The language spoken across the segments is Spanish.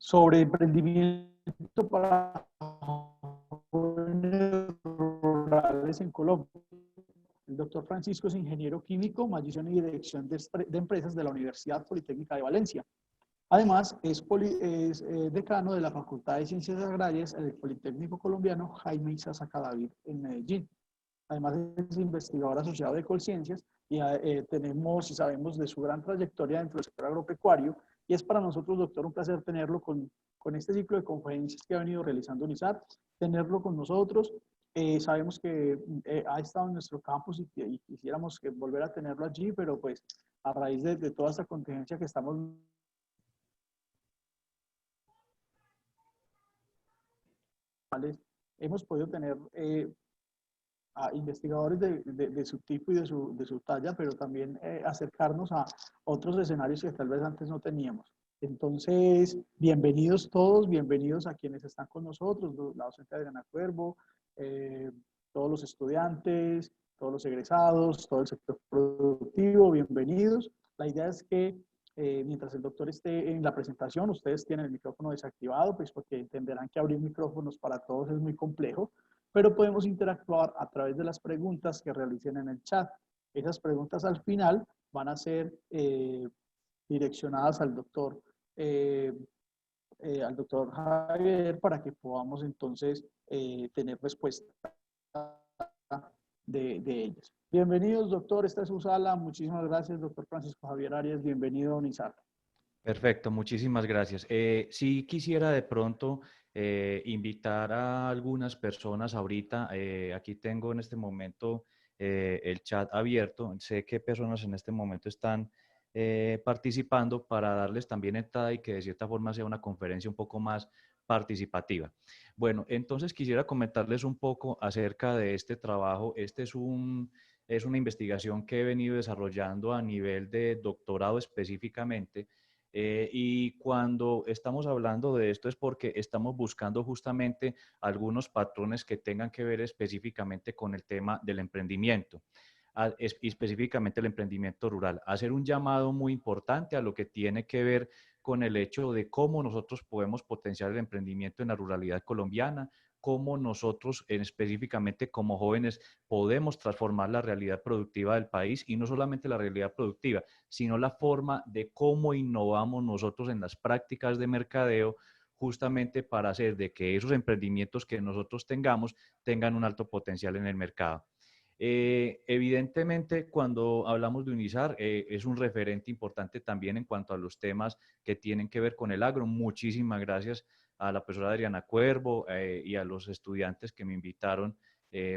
sobre emprendimiento para jóvenes rurales en Colombia. El doctor Francisco es ingeniero químico, magíster y dirección de empresas de la Universidad Politécnica de Valencia. Además, es decano de la Facultad de Ciencias Agrarias del Politécnico Colombiano Jaime Isaza Cadavid en Medellín. Además, es investigador asociado de Colciencias y tenemos y sabemos de su gran trayectoria dentro del sector agropecuario. Y es para nosotros, doctor, un placer tenerlo con este ciclo de conferencias que ha venido realizando UNISAT, tenerlo con nosotros. Sabemos que ha estado en nuestro campus y quisiéramos que volver a tenerlo allí, pero pues a raíz de toda esta contingencia que estamos hemos podido tener a investigadores de su tipo y de su talla, pero también acercarnos a otros escenarios que tal vez antes no teníamos. Entonces, bienvenidos todos, bienvenidos a quienes están con nosotros, la docente Adriana Cuervo, todos los estudiantes, todos los egresados, todo el sector productivo, bienvenidos. La idea es que mientras el doctor esté en la presentación, ustedes tienen el micrófono desactivado, pues porque entenderán que abrir micrófonos para todos es muy complejo, pero podemos interactuar a través de las preguntas que realicen en el chat. Esas preguntas al final van a ser direccionadas eh, al doctor Javier para que podamos entonces tener respuesta de ellas. Bienvenidos, doctor. Esta es su sala. Muchísimas gracias, doctor Francisco Javier Arias. Bienvenido a UNISAT. Perfecto, muchísimas gracias. Sí quisiera de pronto invitar a algunas personas ahorita. Aquí tengo en este momento el chat abierto. Sé qué personas en este momento están participando para darles también entrada y que de cierta forma sea una conferencia un poco más participativa. Bueno, entonces quisiera comentarles un poco acerca de este trabajo. Es una investigación que he venido desarrollando a nivel de doctorado específicamente. Y cuando estamos hablando de esto es porque estamos buscando justamente algunos patrones que tengan que ver específicamente con el tema del emprendimiento, específicamente el emprendimiento rural. Hacer un llamado muy importante a lo que tiene que ver con el hecho de cómo nosotros podemos potenciar el emprendimiento en la ruralidad colombiana, cómo nosotros específicamente como jóvenes podemos transformar la realidad productiva del país y no solamente la realidad productiva, sino la forma de cómo innovamos nosotros en las prácticas de mercadeo justamente para hacer de que esos emprendimientos que nosotros tengamos tengan un alto potencial en el mercado. Evidentemente, cuando hablamos de UNISAR, es un referente importante también en cuanto a los temas que tienen que ver con el agro. Muchísimas gracias a la profesora Adriana Cuervo y a los estudiantes que me invitaron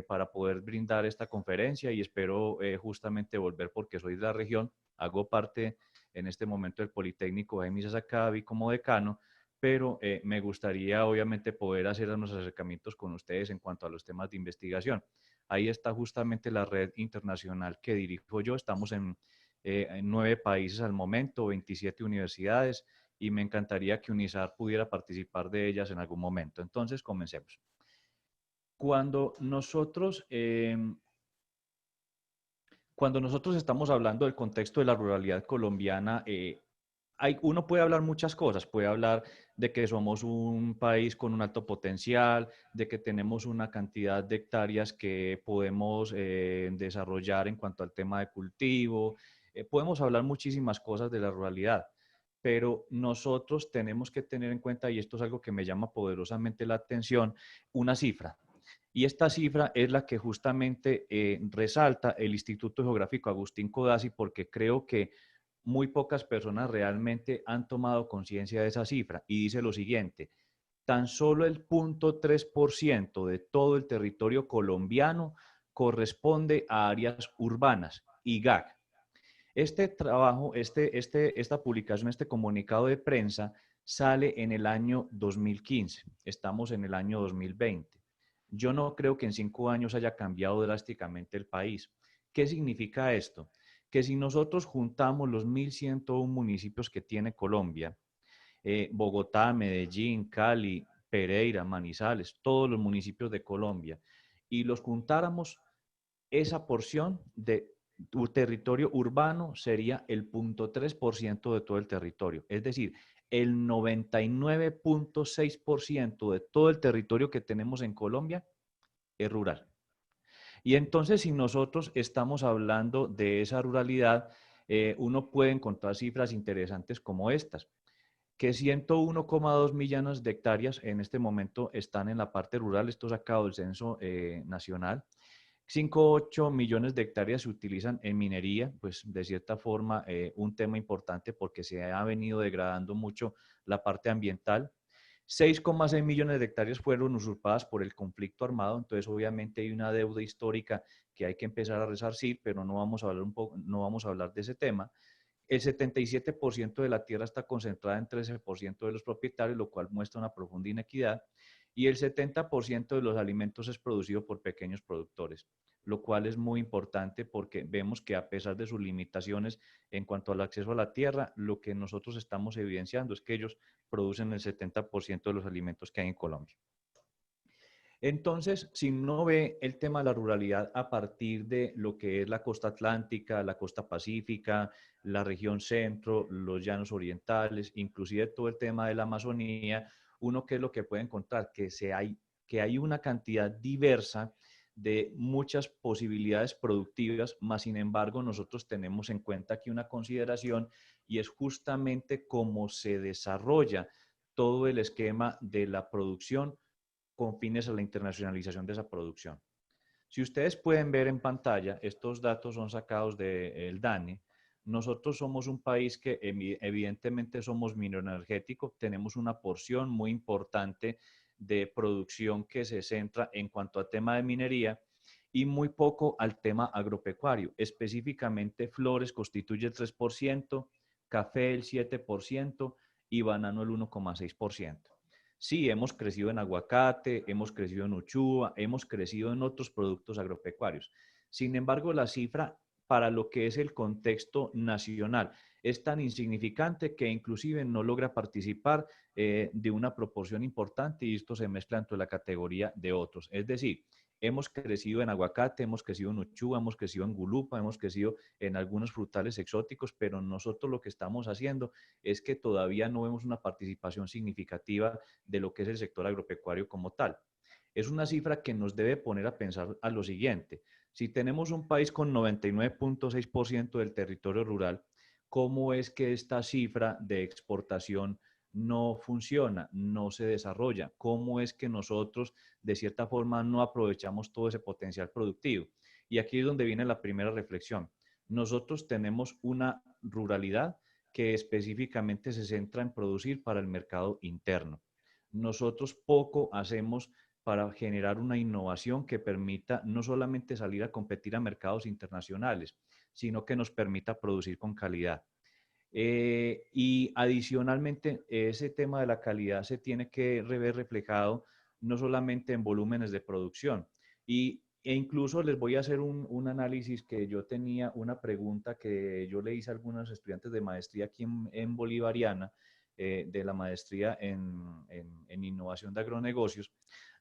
para poder brindar esta conferencia y espero justamente volver porque soy de la región, hago parte en este momento del Politécnico Jaime Isaza Cadavid como decano, pero me gustaría obviamente poder hacer unos acercamientos con ustedes en cuanto a los temas de investigación. Ahí está justamente la red internacional que dirijo yo, estamos en 9 países al momento, 27 universidades, y me encantaría que UNISAR pudiera participar de ellas en algún momento. Entonces, comencemos. Cuando nosotros estamos hablando del contexto de la ruralidad colombiana, uno puede hablar muchas cosas, puede hablar de que somos un país con un alto potencial, de que tenemos una cantidad de hectáreas que podemos desarrollar en cuanto al tema de cultivo, podemos hablar muchísimas cosas de la ruralidad, pero nosotros tenemos que tener en cuenta, y esto es algo que me llama poderosamente la atención, una cifra. Y esta cifra es la que justamente resalta el Instituto Geográfico Agustín Codazzi, porque creo que muy pocas personas realmente han tomado conciencia de esa cifra. Y dice lo siguiente: tan solo el 0.3% de todo el territorio colombiano corresponde a áreas urbanas, IGAC. Este trabajo, esta publicación, este comunicado de prensa sale en el año 2015. Estamos en el año 2020. Yo no creo que en 5 años haya cambiado drásticamente el país. ¿Qué significa esto? Que si nosotros juntamos los 1.101 municipios que tiene Colombia, Bogotá, Medellín, Cali, Pereira, Manizales, todos los municipios de Colombia, y los juntáramos, esa porción de tu territorio urbano sería el 0.3% de todo el territorio. Es decir, el 99.6% de todo el territorio que tenemos en Colombia es rural. Y entonces, si nosotros estamos hablando de esa ruralidad, uno puede encontrar cifras interesantes como estas, que 101,2 millones de hectáreas en este momento están en la parte rural, esto sacado del censo nacional. 5,8 millones de hectáreas se utilizan en minería, pues de cierta forma un tema importante porque se ha venido degradando mucho la parte ambiental. 6,6 millones de hectáreas fueron usurpadas por el conflicto armado, entonces obviamente hay una deuda histórica que hay que empezar a resarcir, pero no vamos a hablar, no vamos a hablar de ese tema. El 77% de la tierra está concentrada en 13% de los propietarios, lo cual muestra una profunda inequidad, y el 70% de los alimentos es producido por pequeños productores, lo cual es muy importante porque vemos que a pesar de sus limitaciones en cuanto al acceso a la tierra, lo que nosotros estamos evidenciando es que ellos producen el 70% de los alimentos que hay en Colombia. Entonces, si uno ve el tema de la ruralidad a partir de lo que es la costa atlántica, la costa pacífica, la región centro, los llanos orientales, inclusive todo el tema de la Amazonía, uno qué es lo que puede encontrar, que hay una cantidad diversa de muchas posibilidades productivas, más sin embargo nosotros tenemos en cuenta aquí una consideración y es justamente cómo se desarrolla todo el esquema de la producción con fines a la internacionalización de esa producción. Si ustedes pueden ver en pantalla, estos datos son sacados del DANE. Nosotros somos un país que evidentemente somos mineroenergético, tenemos una porción muy importante de producción que se centra en cuanto a tema de minería y muy poco al tema agropecuario. Específicamente flores constituye el 3%, café el 7% y banano el 1,6%. Sí, hemos crecido en aguacate, hemos crecido en uchuva, hemos crecido en otros productos agropecuarios. Sin embargo, la cifra para lo que es el contexto nacional es tan insignificante que inclusive no logra participar de una proporción importante y esto se mezcla dentro de la categoría de otros. Es decir, hemos crecido en aguacate, hemos crecido en uchuva, hemos crecido en gulupa, hemos crecido en algunos frutales exóticos, pero nosotros lo que estamos haciendo es que todavía no vemos una participación significativa de lo que es el sector agropecuario como tal. Es una cifra que nos debe poner a pensar a lo siguiente. Si tenemos un país con 99.6% del territorio rural, ¿cómo es que esta cifra de exportación no funciona, no se desarrolla? ¿Cómo es que nosotros de cierta forma no aprovechamos todo ese potencial productivo? Y aquí es donde viene la primera reflexión. Nosotros tenemos una ruralidad que específicamente se centra en producir para el mercado interno. Nosotros poco hacemos para generar una innovación que permita no solamente salir a competir a mercados internacionales, sino que nos permita producir con calidad. Y adicionalmente, ese tema de la calidad se tiene que ver reflejado no solamente en volúmenes de producción. E incluso les voy a hacer un análisis que yo tenía, una pregunta que yo le hice a algunos estudiantes de maestría aquí en Bolivariana, de la maestría en innovación de agronegocios,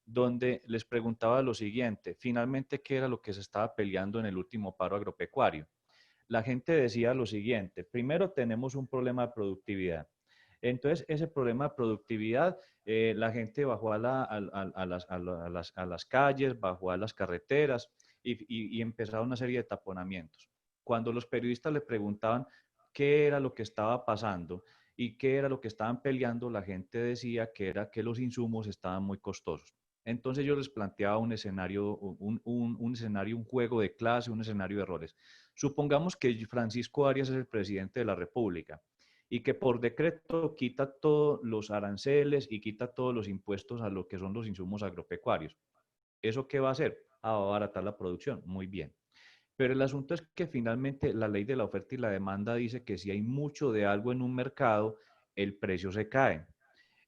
donde les preguntaba lo siguiente, finalmente, ¿qué era lo que se estaba peleando en el último paro agropecuario? La gente decía lo siguiente, primero tenemos un problema de productividad. Entonces, ese problema de productividad, la gente bajó a las calles, bajó a las carreteras y empezaron una serie de taponamientos. Cuando los periodistas le preguntaban qué era lo que estaba pasando y qué era lo que estaban peleando, la gente decía que era que los insumos estaban muy costosos. Entonces yo les planteaba un escenario, un escenario, un juego de clase, un escenario de roles. Supongamos que Francisco Arias es el presidente de la República y que por decreto quita todos los aranceles y quita todos los impuestos a lo que son los insumos agropecuarios. ¿Eso qué va a hacer? Va a abaratar la producción. Muy bien. Pero el asunto es que finalmente la ley de la oferta y la demanda dice que si hay mucho de algo en un mercado, el precio se cae.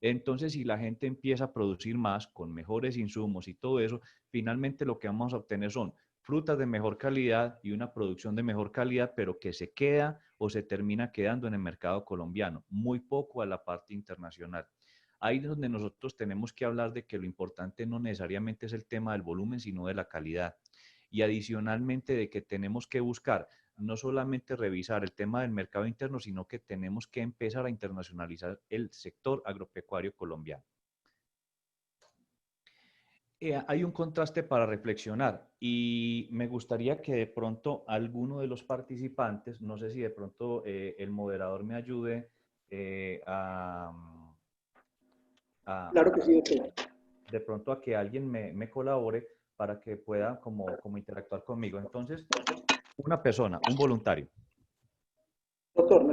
Entonces, si la gente empieza a producir más con mejores insumos y todo eso, finalmente lo que vamos a obtener son frutas de mejor calidad y una producción de mejor calidad, pero que se queda o se termina quedando en el mercado colombiano, muy poco a la parte internacional. Ahí es donde nosotros tenemos que hablar de que lo importante no necesariamente es el tema del volumen, sino de la calidad. Y adicionalmente de que tenemos que buscar no solamente revisar el tema del mercado interno, sino que tenemos que empezar a internacionalizar el sector agropecuario colombiano. Hay un contraste para reflexionar y me gustaría que de pronto alguno de los participantes, no sé si de pronto el moderador me ayude eh, a, Claro que a- sí, doctor. de pronto a que alguien me colabore para que pueda como interactuar conmigo. Entonces, una persona, un voluntario. Doctor,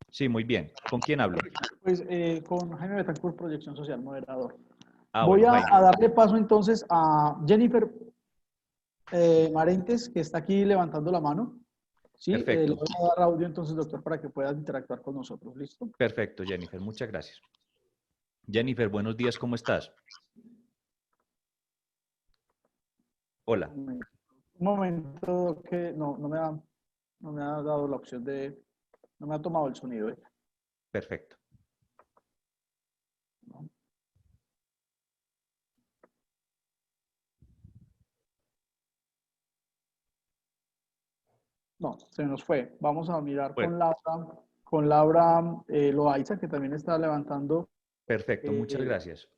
Sí, muy bien. ¿Con quién hablo? pues con Jaime Betancourt, Proyección Social, moderador. Ah, Voy bueno, a Jaime. darle paso entonces a Jennifer Marentes, que está aquí levantando la mano. Sí, le Perfecto. voy a dar audio entonces, doctor, para que pueda interactuar con nosotros. ¿Listo? Perfecto, Jennifer. Muchas gracias. Jennifer, buenos días. ¿Cómo estás? Hola. Un momento que no me ha dado la opción de, no me ha tomado el sonido. Perfecto. No, no, se nos fue. Vamos a mirar Bueno, con Laura Loaiza, que también está levantando. perfecto. Muchas eh, gracias.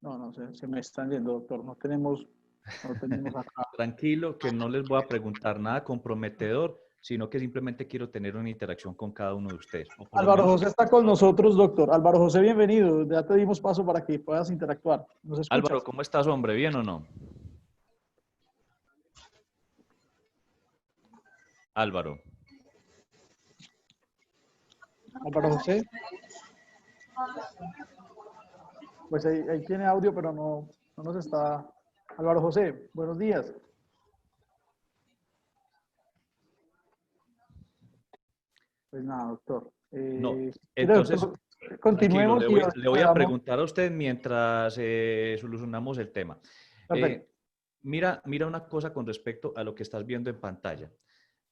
no, se me están yendo, doctor. No tenemos acá. Tranquilo, que no les voy a preguntar nada comprometedor, sino que simplemente quiero tener una interacción con cada uno de ustedes. O por lo Álvaro menos, José está con nosotros, doctor. Álvaro José, bienvenido. Ya te dimos paso para que puedas interactuar. ¿Nos Álvaro, escuchas? ¿cómo estás, hombre? ¿Bien o no? Álvaro. Álvaro José, pues ahí tiene audio, pero no nos está. Álvaro José, buenos días. Pues nada, doctor. No. Mire, Entonces, doctor, tranquilo, continuemos y le ahorita voy le a damos. preguntar a usted mientras solucionamos el tema. Perfecto. Mira una cosa con respecto a lo que estás viendo en pantalla.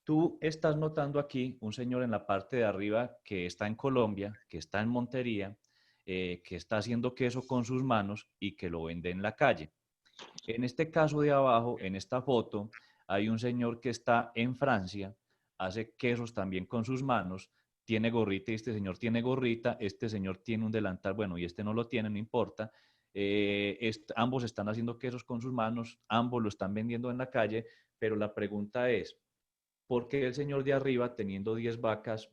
Tú estás notando aquí un señor en la parte de arriba que está en Colombia, que está en Montería, que está haciendo queso con sus manos y que lo vende en la calle. En este caso de abajo, en esta foto, hay un señor que está en Francia, hace quesos también con sus manos, tiene gorrita y este señor tiene gorrita, este señor tiene un delantal, bueno, y este no lo tiene, no importa. Ambos están haciendo quesos con sus manos, ambos lo están vendiendo en la calle, pero la pregunta es, ¿por qué el señor de arriba, teniendo 10 vacas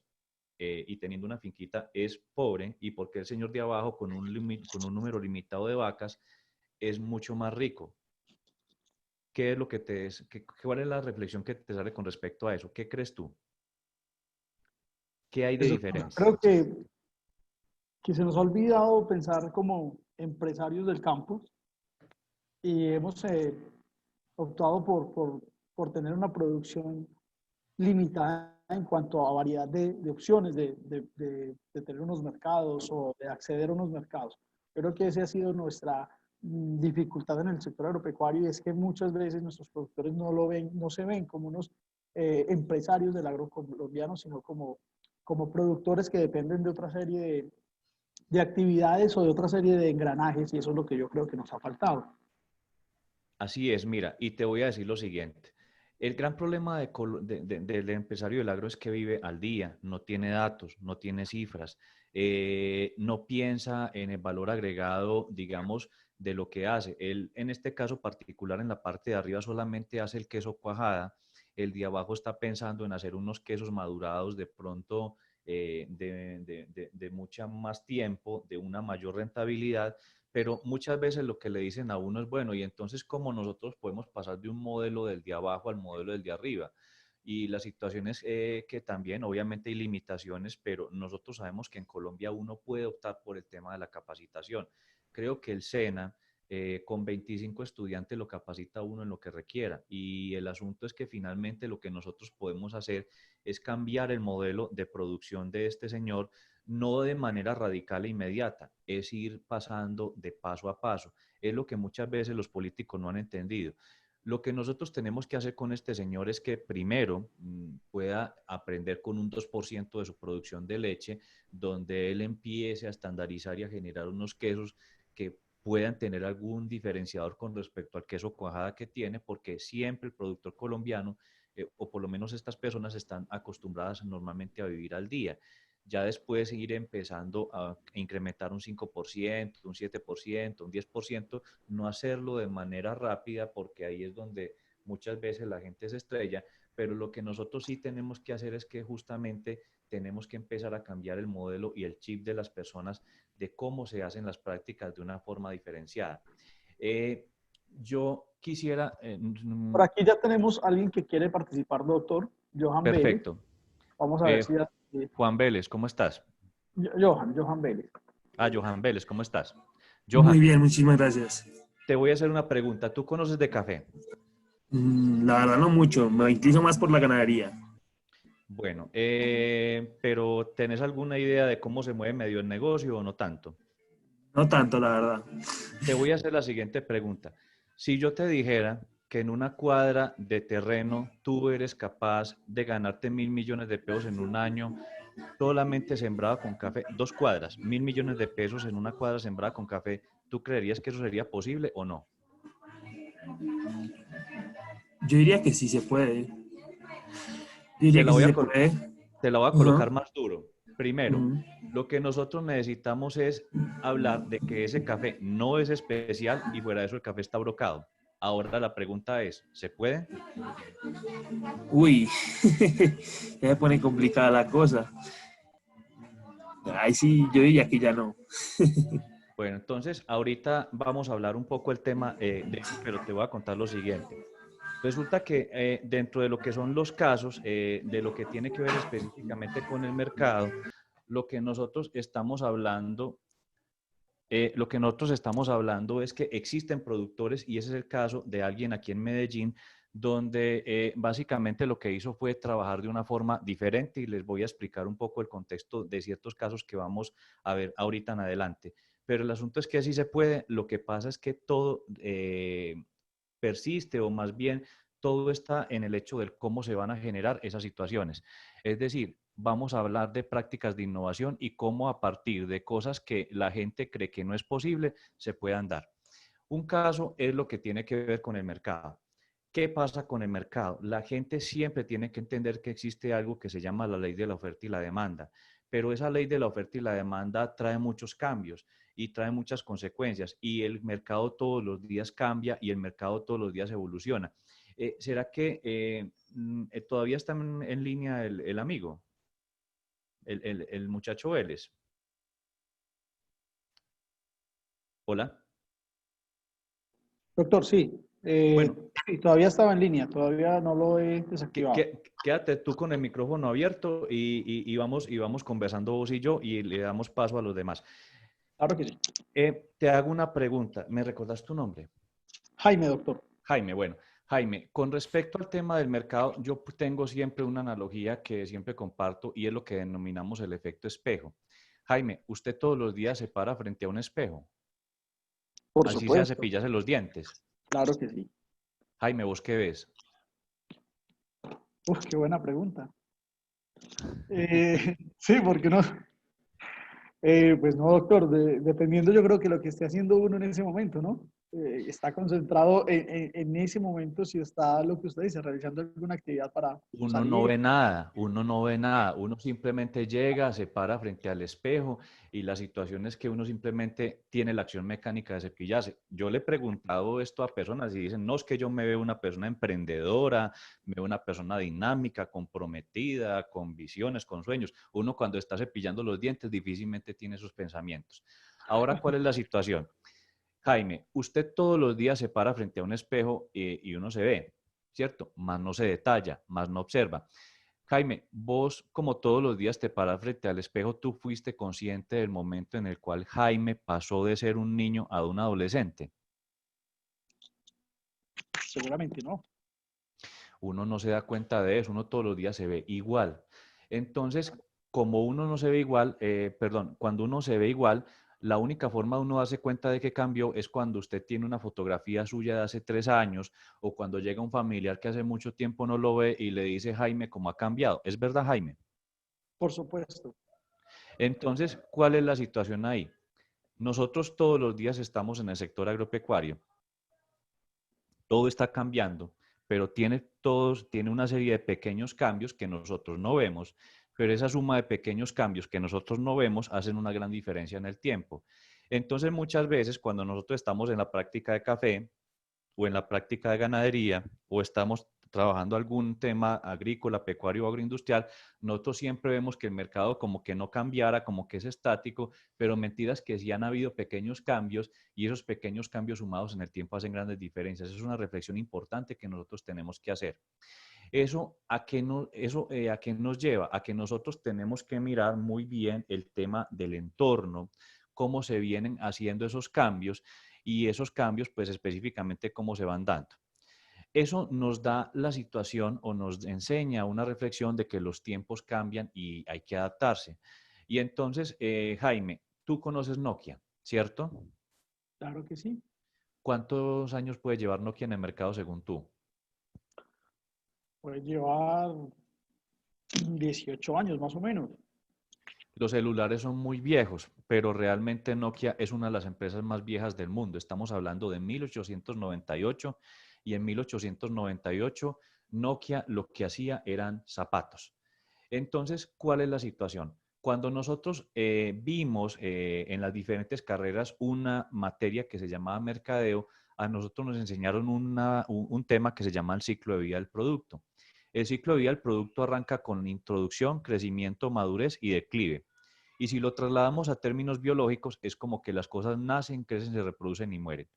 y teniendo una finquita, es pobre? ¿Y por qué el señor de abajo, con un número limitado de vacas, es mucho más rico? ¿Qué es lo que cuál es la reflexión que te sale con respecto a eso? ¿Qué crees tú? ¿Qué hay de Eso, diferente? creo que se nos ha olvidado pensar como empresarios del campo y hemos optado por tener una producción limitada en cuanto a variedad de opciones de tener unos mercados o de acceder a unos mercados. Creo que esa ha sido nuestra dificultad en el sector agropecuario y es que muchas veces nuestros productores no lo ven, no se ven como unos empresarios del agrocolombiano, sino como productores que dependen de otra serie de actividades o de otra serie de engranajes y eso es lo que yo creo que nos ha faltado. Así es, mira, y te voy a decir lo siguiente. El gran problema del empresario del agro es que vive al día, no tiene datos, no tiene cifras, no piensa en el valor agregado, digamos, de lo que hace. Él, en este caso particular, en la parte de arriba solamente hace el queso cuajada, el de abajo está pensando en hacer unos quesos madurados de pronto de mucha más tiempo, de una mayor rentabilidad, pero muchas veces lo que le dicen a uno es, bueno, y entonces cómo nosotros podemos pasar de un modelo del de abajo al modelo del de arriba. Y la situación es que también obviamente hay limitaciones, pero nosotros sabemos que en Colombia uno puede optar por el tema de la capacitación. Creo que el SENA con 25 estudiantes lo capacita a uno en lo que requiera. Y el asunto es que finalmente lo que nosotros podemos hacer es cambiar el modelo de producción de este señor, no de manera radical e inmediata, es ir pasando de paso a paso. Es lo que muchas veces los políticos no han entendido. Lo que nosotros tenemos que hacer con este señor es que primero pueda aprender con un 2% de su producción de leche, donde él empiece a estandarizar y a generar unos quesos que puedan tener algún diferenciador con respecto al queso cuajada que tiene, porque siempre el productor colombiano, o por lo menos estas personas están acostumbradas normalmente a vivir al día. Ya después ir empezando a incrementar un 5%, un 7%, un 10%, no hacerlo de manera rápida, porque ahí es donde muchas veces la gente se estrella, pero lo que nosotros sí tenemos que hacer es que justamente tenemos que empezar a cambiar el modelo y el chip de las personas de cómo se hacen las prácticas de una forma diferenciada. Eh, yo quisiera... Por aquí ya tenemos a alguien que quiere participar, doctor, Johan Vélez. perfecto. Vamos a ver si... Juan Vélez, ¿cómo estás? Johan Vélez. Ah, Johan Vélez, ¿cómo estás? Muy Johan, bien, muchísimas gracias. te voy a hacer una pregunta. ¿Tú conoces de café? La verdad no mucho, me inclino más por la ganadería. Bueno, pero ¿tenés alguna idea de cómo se mueve medio el negocio o no tanto? No tanto, la verdad. Te voy a hacer la siguiente pregunta. Si yo te dijera que en una cuadra de terreno tú eres capaz de ganarte 1.000 millones de pesos en un año solamente sembrada con café, 2 cuadras, 1.000 millones de pesos en una cuadra sembrada con café, ¿tú creerías que eso sería posible o no? Yo diría que sí se puede. Yo Te diría la que voy sí a, se puede. te la voy a Ajá, colocar más duro. Primero, ajá. lo que nosotros necesitamos es hablar de que ese café no es especial y fuera de eso el café está brocado. Ahora la pregunta es, ¿se puede? Uy, ya se pone complicada la cosa. Ay, sí, yo diría que ya no. Bueno, entonces ahorita vamos a hablar un poco el tema de eso, pero te voy a contar lo siguiente. Resulta que dentro de lo que son los casos, de lo que tiene que ver específicamente con el mercado, lo que nosotros estamos hablando, es que existen productores y ese es el caso de alguien aquí en Medellín, donde básicamente lo que hizo fue trabajar de una forma diferente y les voy a explicar un poco el contexto de ciertos casos que vamos a ver ahorita en adelante. Pero el asunto es que sí se puede, lo que pasa es que todo persiste o más bien todo está en el hecho de cómo se van a generar esas situaciones. Es decir, vamos a hablar de prácticas de innovación y cómo a partir de cosas que la gente cree que no es posible, se puedan dar. Un caso es lo que tiene que ver con el mercado. ¿Qué pasa con el mercado? La gente siempre tiene que entender que existe algo que se llama la ley de la oferta y la demanda, pero esa ley de la oferta y la demanda trae muchos cambios y trae muchas consecuencias y el mercado todos los días cambia y el mercado todos los días evoluciona. ¿Será que todavía está en línea el amigo, el muchacho Vélez? Hola. Doctor, sí. Bueno, Sí, todavía estaba en línea, todavía no lo he desactivado. quédate tú con el micrófono abierto y vamos conversando vos y yo y le damos paso a los demás. Claro que sí. Te hago una pregunta. ¿Me recordás tu nombre? Jaime, doctor. Jaime, bueno. Jaime, con respecto al tema del mercado, yo tengo siempre una analogía que siempre comparto y es lo que denominamos el efecto espejo. Jaime, ¿usted todos los días se para frente a un espejo? Por Así sea supuesto. cepillarse los dientes. Claro que sí. Jaime, ¿vos qué ves? Uf, qué buena pregunta. Sí, porque no. Pues no, doctor, dependiendo yo creo que lo que esté haciendo uno en ese momento, ¿no? Está concentrado en ese momento, si está lo que usted dice, realizando alguna actividad para Uno no salir. ve nada, uno no ve nada, uno simplemente llega, se para frente al espejo y la situación es que uno simplemente tiene la acción mecánica de cepillarse. Yo le he preguntado esto a personas y dicen, no, es que yo me veo una persona emprendedora, me veo una persona dinámica, comprometida, con visiones, con sueños. Uno cuando está cepillando los dientes difícilmente tiene esos pensamientos. Ahora, ¿cuál es la situación? Jaime, usted todos los días se para frente a un espejo y uno se ve, ¿cierto? Más no se detalla, más no observa. Jaime, vos como todos los días te paras frente al espejo, ¿tú fuiste consciente del momento en el cual Jaime pasó de ser un niño a un adolescente? Seguramente no. Uno no se da cuenta de eso, uno todos los días se ve igual. Entonces, como uno no se ve igual, cuando uno se ve igual, la única forma de uno darse cuenta de que cambió es cuando usted tiene una fotografía suya de hace 3 años o cuando llega un familiar que hace mucho tiempo no lo ve y le dice, Jaime, ¿cómo ha cambiado? ¿Es verdad, Jaime? Por supuesto. Entonces, ¿cuál es la situación ahí? Nosotros todos los días estamos en el sector agropecuario. Todo está cambiando, pero tiene una serie de pequeños cambios que nosotros no vemos, pero esa suma de pequeños cambios que nosotros no vemos hacen una gran diferencia en el tiempo. Entonces, muchas veces cuando nosotros estamos en la práctica de café o en la práctica de ganadería o estamos trabajando algún tema agrícola, pecuario o agroindustrial, nosotros siempre vemos que el mercado como que no cambiara, como que es estático, pero mentiras que sí han habido pequeños cambios y esos pequeños cambios sumados en el tiempo hacen grandes diferencias. Es una reflexión importante que nosotros tenemos que hacer. ¿A qué nos lleva? A que nosotros tenemos que mirar muy bien el tema del entorno, cómo se vienen haciendo esos cambios y esos cambios, pues específicamente cómo se van dando. Eso nos da la situación o nos enseña una reflexión de que los tiempos cambian y hay que adaptarse. Y entonces, Jaime, tú conoces Nokia, ¿cierto? Claro que sí. ¿Cuántos años puede llevar Nokia en el mercado según tú? Puede llevar 18 años más o menos. Los celulares son muy viejos, pero realmente Nokia es una de las empresas más viejas del mundo. Estamos hablando de 1898 y en 1898 Nokia lo que hacía eran zapatos. Entonces, ¿cuál es la situación? Cuando nosotros vimos en las diferentes carreras una materia que se llamaba mercadeo, a nosotros nos enseñaron un tema que se llama el ciclo de vida del producto. El ciclo de vida del producto arranca con introducción, crecimiento, madurez y declive. Y si lo trasladamos a términos biológicos, es como que las cosas nacen, crecen, se reproducen y mueren.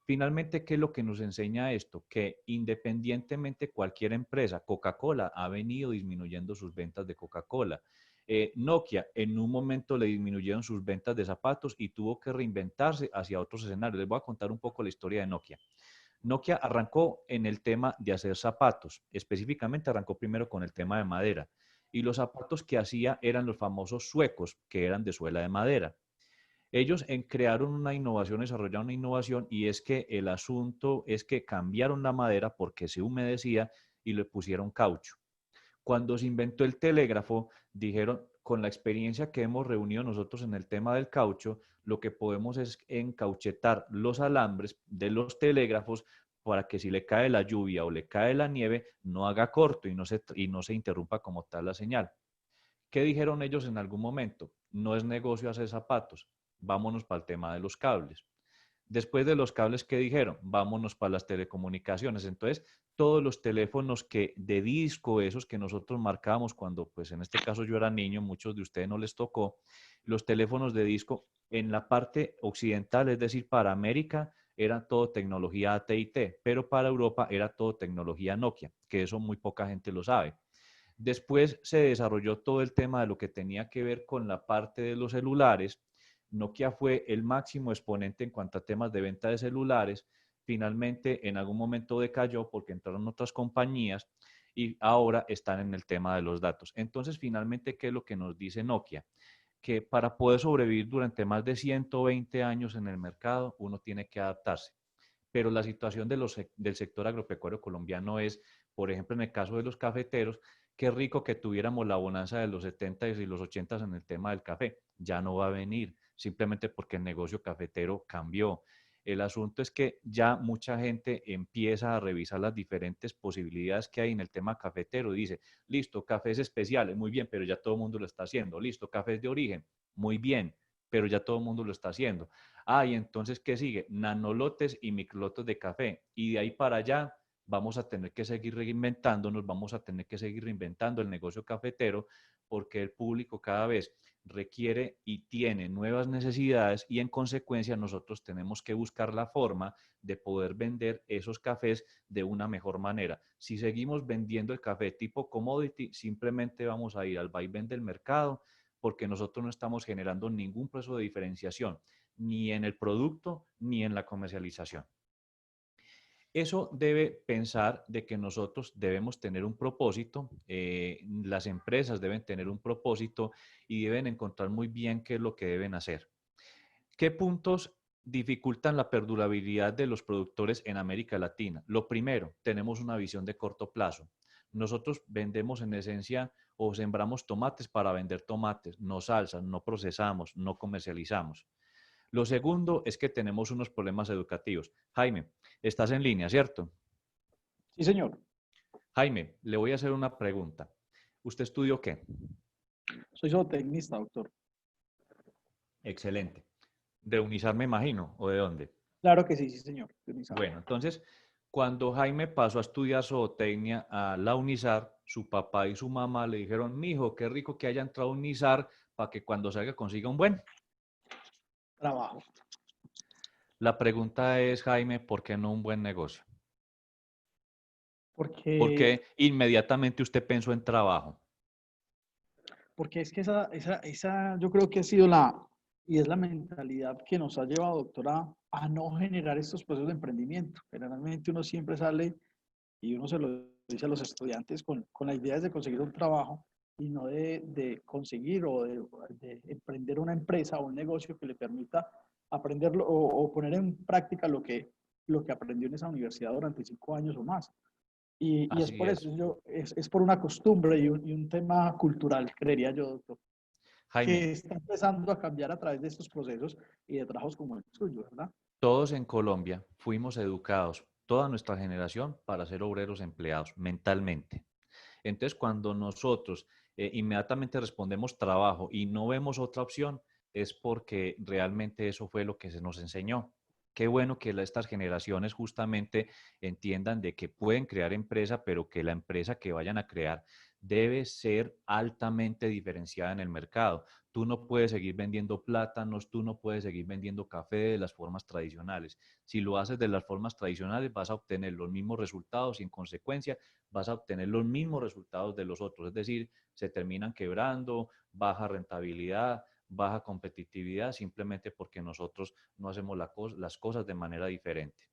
Finalmente, ¿qué es lo que nos enseña esto? Que independientemente cualquier empresa, Coca-Cola ha venido disminuyendo sus ventas de Coca-Cola. Nokia en un momento le disminuyeron sus ventas de zapatos y tuvo que reinventarse hacia otros escenarios. Les voy a contar un poco la historia de Nokia. Nokia arrancó en el tema de hacer zapatos, específicamente arrancó primero con el tema de madera y los zapatos que hacía eran los famosos suecos, que eran de suela de madera. Ellos crearon una innovación, desarrollaron una innovación y es que el asunto es que cambiaron la madera porque se humedecía y le pusieron caucho. Cuando se inventó el telégrafo, dijeron, con la experiencia que hemos reunido nosotros en el tema del caucho, lo que podemos es encauchetar los alambres de los telégrafos para que si le cae la lluvia o le cae la nieve, no haga corto y no se interrumpa como tal la señal. ¿Qué dijeron ellos en algún momento? No es negocio hacer zapatos, vámonos para el tema de los cables. Después de los cables, ¿qué dijeron? Vámonos para las telecomunicaciones. Entonces, todos los teléfonos que de disco, esos que nosotros marcábamos cuando, pues en este caso yo era niño, muchos de ustedes no les tocó, los teléfonos de disco en la parte occidental, es decir, para América, era todo tecnología AT&T, pero para Europa era todo tecnología Nokia, que eso muy poca gente lo sabe. Después se desarrolló todo el tema de lo que tenía que ver con la parte de los celulares. Nokia fue el máximo exponente en cuanto a temas de venta de celulares. Finalmente, en algún momento decayó porque entraron otras compañías y ahora están en el tema de los datos. Entonces, finalmente, ¿qué es lo que nos dice Nokia? Que para poder sobrevivir durante más de 120 años en el mercado, uno tiene que adaptarse. Pero la situación del sector agropecuario colombiano es, por ejemplo, en el caso de los cafeteros, qué rico que tuviéramos la bonanza de los 70 y los 80 en el tema del café. Ya no va a venir, simplemente porque el negocio cafetero cambió. El asunto es que ya mucha gente empieza a revisar las diferentes posibilidades que hay en el tema cafetero. Dice, listo, cafés especiales, muy bien, pero ya todo el mundo lo está haciendo. Listo, cafés de origen, muy bien, pero ya todo el mundo lo está haciendo. Ah, y entonces, ¿qué sigue? Nanolotes y microlotes de café. Y de ahí para allá vamos a tener que seguir reinventándonos, vamos a tener que seguir reinventando el negocio cafetero porque el público cada vez requiere y tiene nuevas necesidades y en consecuencia nosotros tenemos que buscar la forma de poder vender esos cafés de una mejor manera. Si seguimos vendiendo el café tipo commodity, simplemente vamos a ir al vaivén del mercado porque nosotros no estamos generando ningún proceso de diferenciación ni en el producto ni en la comercialización. Eso debe pensar de que nosotros debemos tener un propósito, las empresas deben tener un propósito y deben encontrar muy bien qué es lo que deben hacer. ¿Qué puntos dificultan la perdurabilidad de los productores en América Latina? Lo primero, tenemos una visión de corto plazo. Nosotros vendemos en esencia o sembramos tomates para vender tomates, no salsas, no procesamos, no comercializamos. Lo segundo es que tenemos unos problemas educativos. Jaime, estás en línea, ¿cierto? Sí, señor. Jaime, le voy a hacer una pregunta. ¿Usted estudió qué? Soy zootecnista, doctor. Excelente. ¿De UNISAR me imagino? ¿O de dónde? Claro que sí, sí, señor. Dionisa. Bueno, entonces, cuando Jaime pasó a estudiar zootecnia a la UNISAR, su papá y su mamá le dijeron, mijo, qué rico que haya entrado a UNISAR para que cuando salga consiga un buen. Trabajo. La pregunta es, Jaime, ¿por qué no un buen negocio? Porque, Porque inmediatamente usted pensó en trabajo. porque es que esa yo creo que ha sido y es la mentalidad que nos ha llevado, doctora, a no generar estos procesos de emprendimiento. Generalmente uno siempre sale y uno se lo dice a los estudiantes con la idea de conseguir un trabajo y no de conseguir de emprender una empresa o un negocio que le permita aprenderlo o poner en práctica lo que aprendió en esa universidad durante 5 años o más. Y es Así por eso, es. es por una costumbre y un tema cultural, creería yo, doctor, Jaime, que está empezando a cambiar a través de estos procesos y de trabajos como el suyo, ¿verdad? todos en Colombia fuimos educados, toda nuestra generación, para ser obreros empleados mentalmente. Entonces, cuando nosotros inmediatamente respondemos trabajo y no vemos otra opción, es porque realmente eso fue lo que se nos enseñó. Qué bueno que estas generaciones justamente entiendan de que pueden crear empresa, pero que la empresa que vayan a crear debe ser altamente diferenciada en el mercado. Tú no puedes seguir vendiendo plátanos, tú no puedes seguir vendiendo café de las formas tradicionales. Si lo haces de las formas tradicionales, vas a obtener los mismos resultados y en consecuencia vas a obtener los mismos resultados de los otros. Es decir, se terminan quebrando, baja rentabilidad, baja competitividad, simplemente porque nosotros no hacemos las cosas de manera diferente.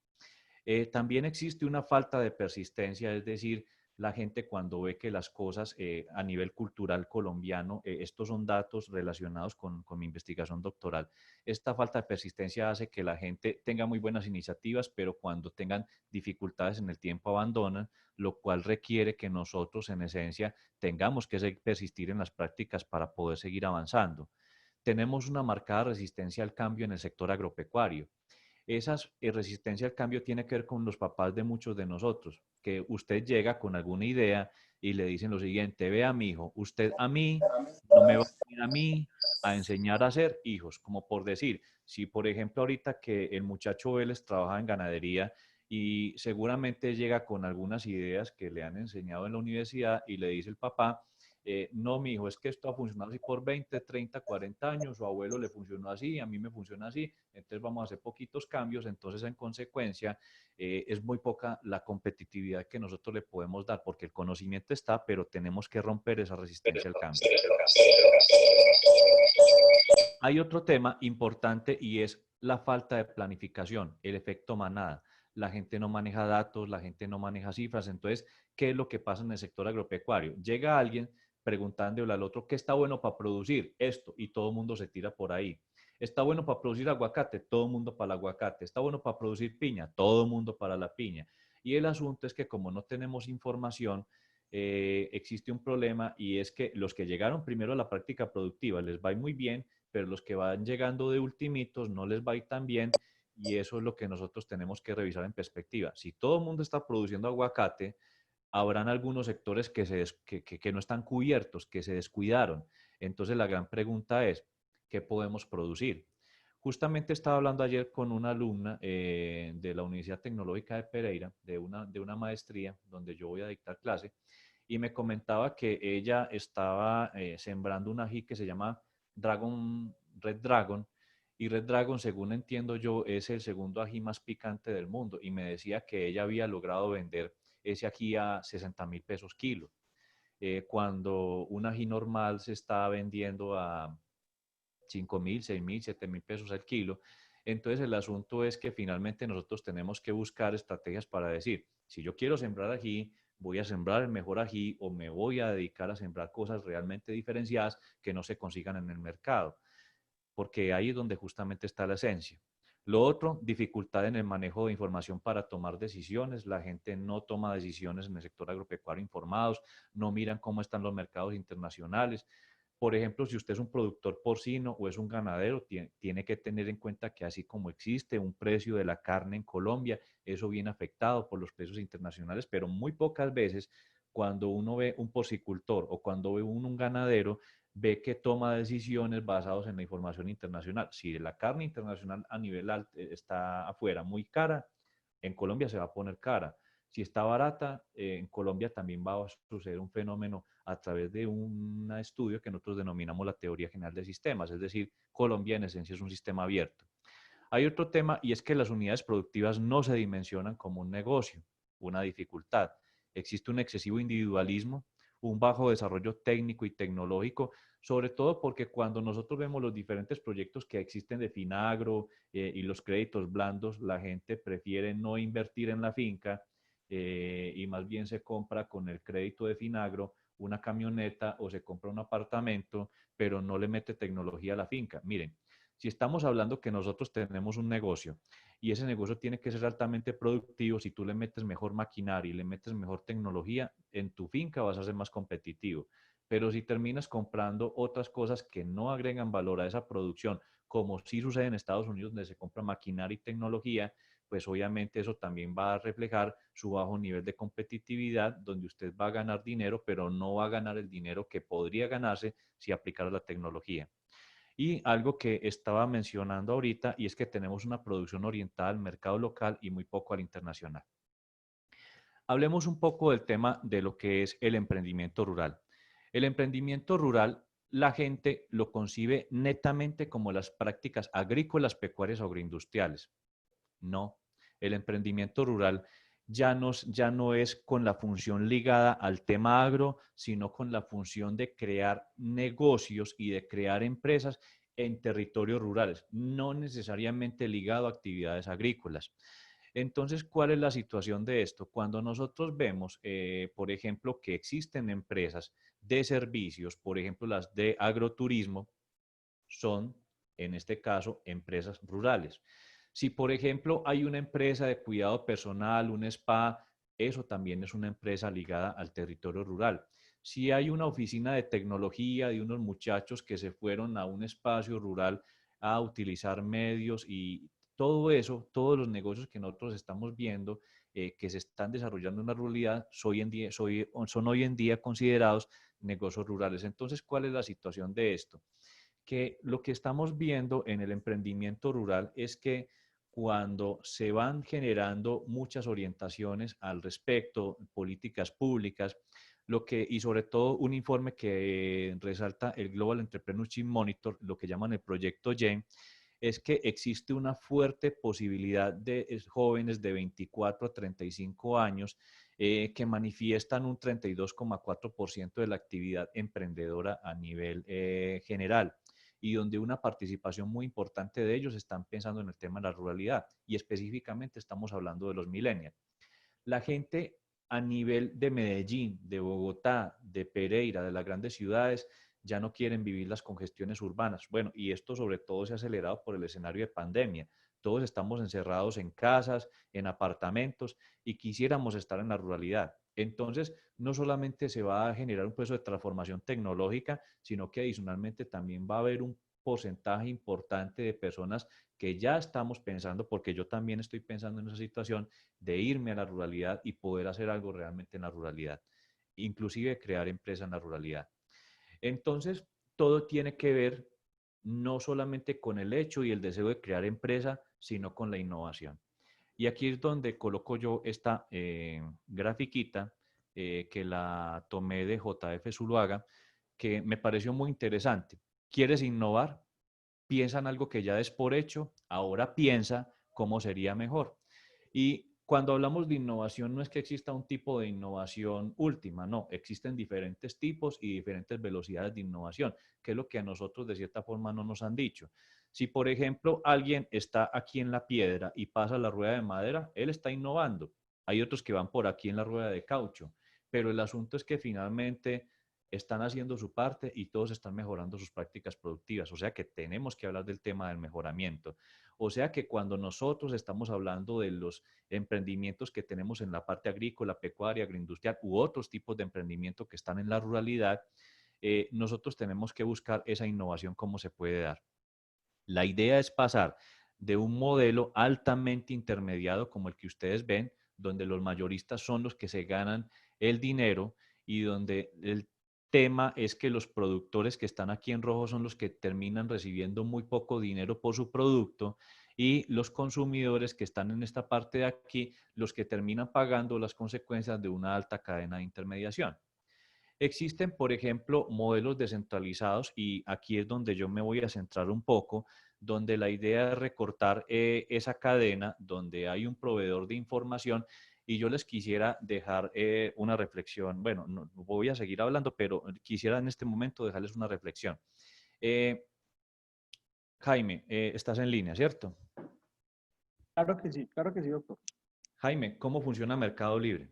También existe una falta de persistencia, es decir, la gente cuando ve que las cosas a nivel cultural colombiano, estos son datos relacionados con mi investigación doctoral, esta falta de persistencia hace que la gente tenga muy buenas iniciativas, pero cuando tengan dificultades en el tiempo abandonan, lo cual requiere que nosotros en esencia tengamos que persistir en las prácticas para poder seguir avanzando. Tenemos una marcada resistencia al cambio en el sector agropecuario. Esa resistencia al cambio tiene que ver con los papás de muchos de nosotros, que usted llega con alguna idea y le dicen lo siguiente, vea mi hijo, usted a mí no me va a venir a mí a enseñar a hacer hijos, como por decir, si por ejemplo ahorita que el muchacho Vélez trabaja en ganadería y seguramente llega con algunas ideas que le han enseñado en la universidad y le dice el papá, no, mi hijo, es que esto ha funcionado así por 20, 30, 40 años, su abuelo le funcionó así, a mí me funciona así, entonces vamos a hacer poquitos cambios, entonces en consecuencia es muy poca la competitividad que nosotros le podemos dar, porque el conocimiento está, pero tenemos que romper esa resistencia al cambio. Hay otro tema importante y es la falta de planificación, el efecto manada. La gente no maneja datos, la gente no maneja cifras. Entonces, ¿qué es lo que pasa en el sector agropecuario? Llega alguien preguntándole al otro qué está bueno para producir esto y todo el mundo se tira por ahí. Está bueno para producir aguacate, todo el mundo para el aguacate. Está bueno para producir piña, todo el mundo para la piña. Y el asunto es que como no tenemos información, existe un problema y es que los que llegaron primero a la práctica productiva les va muy bien, pero los que van llegando de ultimitos no les va a ir tan bien y eso es lo que nosotros tenemos que revisar en perspectiva. Si todo el mundo está produciendo aguacate, habrán algunos sectores que no están cubiertos, que se descuidaron. Entonces la gran pregunta es, ¿qué podemos producir? Justamente estaba hablando ayer con una alumna de la Universidad Tecnológica de Pereira, de una maestría donde yo voy a dictar clase, y me comentaba que ella estaba sembrando un ají que se llama Red Dragon, y Red Dragon, según entiendo yo, es el segundo ají más picante del mundo, y me decía que ella había logrado vender ese ají a 60.000 pesos kilo, cuando un ají normal se está vendiendo a 5.000, 6.000, 7.000 pesos al kilo. Entonces el asunto es que finalmente nosotros tenemos que buscar estrategias para decir, si yo quiero sembrar ají, voy a sembrar el mejor ají o me voy a dedicar a sembrar cosas realmente diferenciadas que no se consigan en el mercado, porque ahí es donde justamente está la esencia. Lo otro, dificultad en el manejo de información para tomar decisiones. La gente no toma decisiones en el sector agropecuario informados, no miran cómo están los mercados internacionales. Por ejemplo, si usted es un productor porcino o es un ganadero, tiene que tener en cuenta que así como existe un precio de la carne en Colombia, eso viene afectado por los precios internacionales, pero muy pocas veces cuando uno ve un porcicultor o cuando ve un ganadero, ve que toma decisiones basadas en la información internacional. Si la carne internacional a nivel alto está afuera muy cara, en Colombia se va a poner cara. Si está barata, en Colombia también va a suceder un fenómeno a través de un estudio que nosotros denominamos la teoría general de sistemas, es decir, Colombia en esencia es un sistema abierto. Hay otro tema y es que las unidades productivas no se dimensionan como un negocio, una dificultad. Existe un excesivo individualismo, un bajo desarrollo técnico y tecnológico, sobre todo porque cuando nosotros vemos los diferentes proyectos que existen de Finagro y los créditos blandos, la gente prefiere no invertir en la finca y más bien se compra con el crédito de Finagro una camioneta o se compra un apartamento, pero no le mete tecnología a la finca. Miren, si estamos hablando que nosotros tenemos un negocio y ese negocio tiene que ser altamente productivo, si tú le metes mejor maquinaria y le metes mejor tecnología, en tu finca vas a ser más competitivo. Pero si terminas comprando otras cosas que no agregan valor a esa producción, como sí sucede en Estados Unidos, donde se compra maquinaria y tecnología, pues obviamente eso también va a reflejar su bajo nivel de competitividad, donde usted va a ganar dinero, pero no va a ganar el dinero que podría ganarse si aplicara la tecnología. Y algo que estaba mencionando ahorita, y es que tenemos una producción orientada al mercado local y muy poco al internacional. Hablemos un poco del tema de lo que es el emprendimiento rural. El emprendimiento rural, la gente lo concibe netamente como las prácticas agrícolas, pecuarias o agroindustriales. No, el emprendimiento rural ya no es con la función ligada al tema agro, sino con la función de crear negocios y de crear empresas en territorios rurales, no necesariamente ligado a actividades agrícolas. Entonces, ¿cuál es la situación de esto? Cuando nosotros vemos, por ejemplo, que existen empresas de servicios, por ejemplo, las de agroturismo, son, en este caso, empresas rurales. Si, por ejemplo, hay una empresa de cuidado personal, un spa, eso también es una empresa ligada al territorio rural. Si hay una oficina de tecnología de unos muchachos que se fueron a un espacio rural a utilizar medios y todo eso, todos los negocios que nosotros estamos viendo que se están desarrollando en la ruralidad son hoy en día considerados negocios rurales. Entonces, ¿cuál es la situación de esto? Que lo que estamos viendo en el emprendimiento rural es que cuando se van generando muchas orientaciones al respecto, políticas públicas, y sobre todo un informe que resalta el Global Entrepreneurship Monitor, lo que llaman el proyecto YEN, es que existe una fuerte posibilidad de jóvenes de 24 a 35 años que manifiestan un 32,4% de la actividad emprendedora a nivel general y donde una participación muy importante de ellos están pensando en el tema de la ruralidad y específicamente estamos hablando de los millennials. La gente a nivel de Medellín, de Bogotá, de Pereira, de las grandes ciudades, ya no quieren vivir las congestiones urbanas. Bueno, y esto sobre todo se ha acelerado por el escenario de pandemia. Todos estamos encerrados en casas, en apartamentos y quisiéramos estar en la ruralidad. Entonces, no solamente se va a generar un proceso de transformación tecnológica, sino que adicionalmente también va a haber un porcentaje importante de personas que ya estamos pensando, porque yo también estoy pensando en esa situación, de irme a la ruralidad y poder hacer algo realmente en la ruralidad, inclusive crear empresa en la ruralidad. Entonces, todo tiene que ver no solamente con el hecho y el deseo de crear empresa, sino con la innovación. Y aquí es donde coloco yo esta grafiquita que la tomé de JF Zuluaga, que me pareció muy interesante. ¿Quieres innovar? Piensa en algo que ya des por hecho, ahora piensa cómo sería mejor. Y cuando hablamos de innovación, no es que exista un tipo de innovación última, no, existen diferentes tipos y diferentes velocidades de innovación, que es lo que a nosotros de cierta forma no nos han dicho. Si, por ejemplo, alguien está aquí en la piedra y pasa la rueda de madera, él está innovando. Hay otros que van por aquí en la rueda de caucho, pero el asunto es que finalmente están haciendo su parte y todos están mejorando sus prácticas productivas. O sea que tenemos que hablar del tema del mejoramiento. O sea que cuando nosotros estamos hablando de los emprendimientos que tenemos en la parte agrícola, pecuaria, agroindustrial u otros tipos de emprendimiento que están en la ruralidad, nosotros tenemos que buscar esa innovación cómo se puede dar. La idea es pasar de un modelo altamente intermediado como el que ustedes ven, donde los mayoristas son los que se ganan el dinero y donde el tema es que los productores que están aquí en rojo son los que terminan recibiendo muy poco dinero por su producto y los consumidores que están en esta parte de aquí, los que terminan pagando las consecuencias de una alta cadena de intermediación. Existen, por ejemplo, modelos descentralizados y aquí es donde yo me voy a centrar un poco, donde la idea es recortar esa cadena, donde hay un proveedor de información y yo les quisiera dejar una reflexión. Bueno, no voy a seguir hablando, pero quisiera en este momento dejarles una reflexión. Jaime, estás en línea, ¿cierto? Claro que sí, doctor. Jaime, ¿cómo funciona Mercado Libre?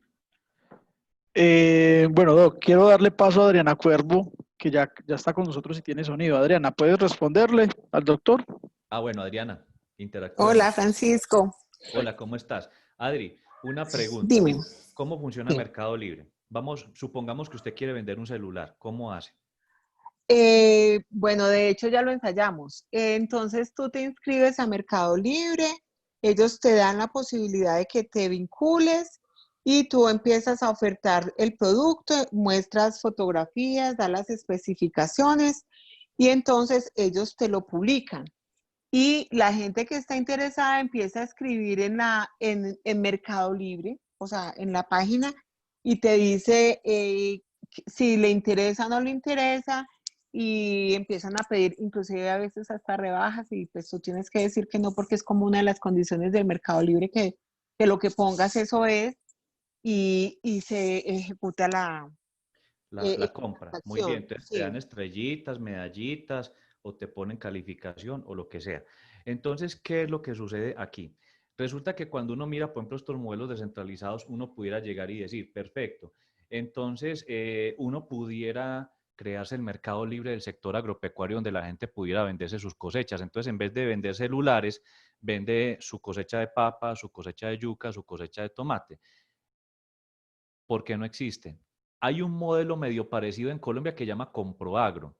Bueno, Doc, quiero darle paso a Adriana Cuervo, que ya está con nosotros y tiene sonido. Adriana, ¿puedes responderle al doctor? Ah, bueno, Adriana, Hola, interactuemos. Francisco. Hola, ¿cómo estás? Adri, una pregunta. Dime. ¿Cómo funciona Sí. Mercado Libre? Vamos, supongamos que usted quiere vender un celular. ¿Cómo hace? Bueno, de hecho ya lo ensayamos. Entonces tú te inscribes a Mercado Libre, ellos te dan la posibilidad de que te vincules y tú empiezas a ofertar el producto, muestras fotografías, das las especificaciones y entonces ellos te lo publican. Y la gente que está interesada empieza a escribir en Mercado Libre, o sea, en la página, y te dice si le interesa o no le interesa, y empiezan a pedir inclusive a veces hasta rebajas, y pues tú tienes que decir que no, porque es como una de las condiciones del Mercado Libre, que lo que pongas eso es, y se ejecuta La compra. Muy bien. acción. Entonces te dan Sí. estrellitas, medallitas o te ponen calificación o lo que sea. Entonces, ¿qué es lo que sucede aquí? Resulta que cuando uno mira, por ejemplo, estos modelos descentralizados, uno pudiera llegar y decir, perfecto. Entonces, uno pudiera crearse el mercado libre del sector agropecuario donde la gente pudiera venderse sus cosechas. Entonces, en vez de vender celulares, vende su cosecha de papa, su cosecha de yuca, su cosecha de tomate. ¿Por qué no existen? Hay un modelo medio parecido en Colombia que llama Comproagro,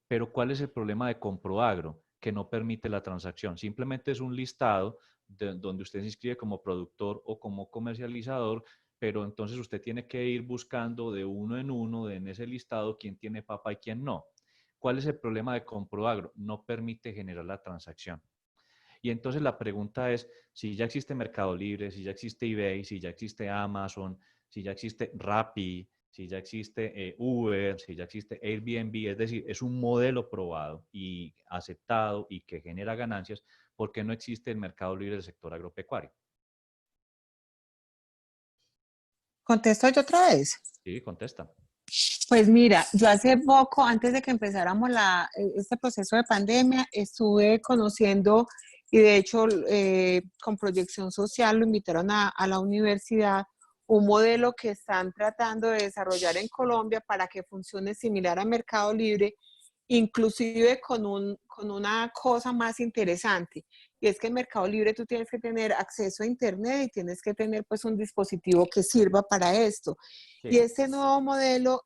pero ¿cuál es el problema de Comproagro? Que no permite la transacción. Simplemente es un listado donde usted se inscribe como productor o como comercializador, pero entonces usted tiene que ir buscando de uno en ese listado quién tiene papa y quién no. ¿Cuál es el problema de Comproagro? No permite generar la transacción. Y entonces la pregunta es, si ya existe Mercado Libre, si ya existe eBay, si ya existe Amazon, si ya existe Rappi, si ya existe Uber, si ya existe Airbnb, es decir, es un modelo probado y aceptado y que genera ganancias, ¿por qué no existe el Mercado Libre del sector agropecuario? ¿Contesto yo otra vez? Sí, contesta. Pues mira, yo hace poco, antes de que empezáramos este proceso de pandemia, estuve conociendo y de hecho con proyección social lo invitaron a la universidad, un modelo que están tratando de desarrollar en Colombia para que funcione similar a Mercado Libre, inclusive con una cosa más interesante, y es que en Mercado Libre tú tienes que tener acceso a Internet y tienes que tener pues un dispositivo que sirva para esto. Y Sí. este nuevo modelo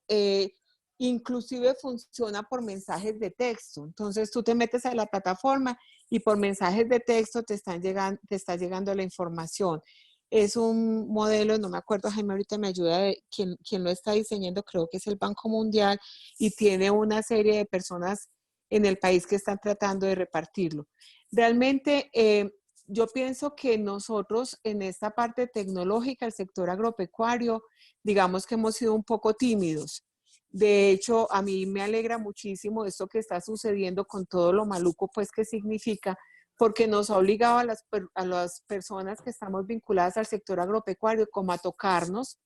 inclusive funciona por mensajes de texto. Entonces tú te metes a la plataforma y por mensajes de texto te está llegando la información. Es un modelo, no me acuerdo, Jaime ahorita me ayuda de quién lo está diseñando, creo que es el Banco Mundial, y tiene una serie de personas en el país que están tratando de repartirlo. Realmente yo pienso que nosotros en esta parte tecnológica, el sector agropecuario, digamos que hemos sido un poco tímidos. De hecho, a mí me alegra muchísimo esto que está sucediendo con todo lo maluco, pues, que significa, porque nos ha obligado a las personas que estamos vinculadas al sector agropecuario como a tocarnos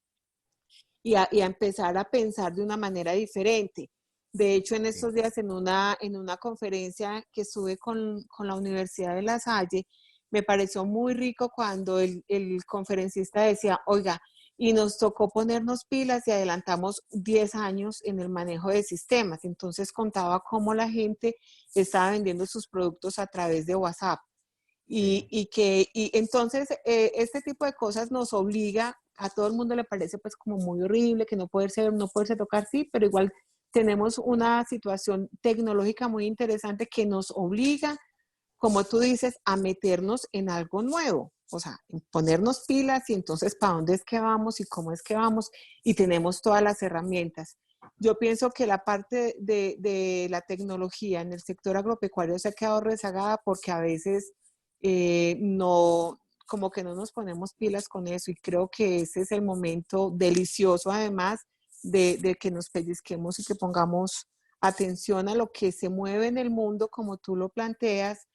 y a empezar a pensar de una manera diferente. De hecho, en Sí. estos días en una conferencia que estuve con la Universidad de La Salle, me pareció muy rico cuando el conferencista decía, oiga, y nos tocó ponernos pilas y adelantamos 10 años en el manejo de sistemas. Entonces contaba cómo la gente estaba vendiendo sus productos a través de WhatsApp. Sí. Y entonces este tipo de cosas nos obliga, a todo el mundo le parece pues como muy horrible, que no poderse tocar, sí, pero igual tenemos una situación tecnológica muy interesante que nos obliga, como tú dices, a meternos en algo nuevo, o sea, ponernos pilas y entonces para dónde es que vamos y cómo es que vamos y tenemos todas las herramientas. Yo pienso que la parte de la tecnología en el sector agropecuario se ha quedado rezagada porque a veces no, como que no nos ponemos pilas con eso y creo que ese es el momento delicioso además de que nos pellizquemos y que pongamos atención a lo que se mueve en el mundo como tú lo planteas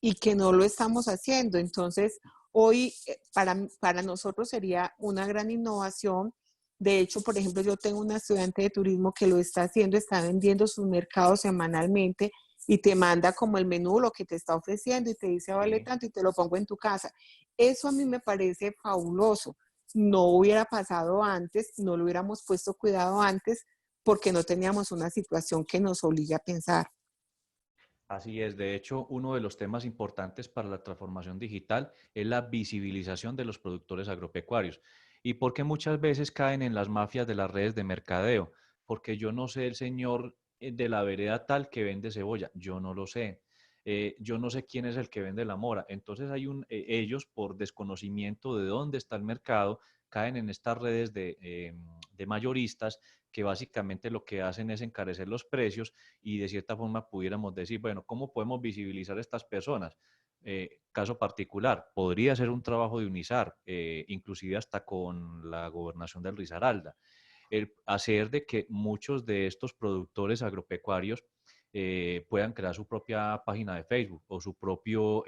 y que no lo estamos haciendo. Entonces, hoy para nosotros sería una gran innovación. De hecho, por ejemplo, yo tengo una estudiante de turismo que lo está haciendo, está vendiendo sus mercados semanalmente y te manda como el menú, lo que te está ofreciendo y te dice vale Sí. tanto y te lo pongo en tu casa. Eso a mí me parece fabuloso. No hubiera pasado antes, no lo hubiéramos puesto cuidado antes porque no teníamos una situación que nos obligue a pensar. Así es, de hecho, uno de los temas importantes para la transformación digital es la visibilización de los productores agropecuarios. ¿Y por qué muchas veces caen en las mafias de las redes de mercadeo? Porque yo no sé el señor de la vereda tal que vende cebolla, yo no lo sé. Yo no sé quién es el que vende la mora. Entonces ellos, por desconocimiento de dónde está el mercado, caen en estas redes de mayoristas que básicamente lo que hacen es encarecer los precios y de cierta forma pudiéramos decir, bueno, ¿cómo podemos visibilizar a estas personas? Caso particular, podría ser un trabajo de UNISAR, inclusive hasta con la gobernación del Risaralda, el hacer de que muchos de estos productores agropecuarios puedan crear su propia página de Facebook o su propio,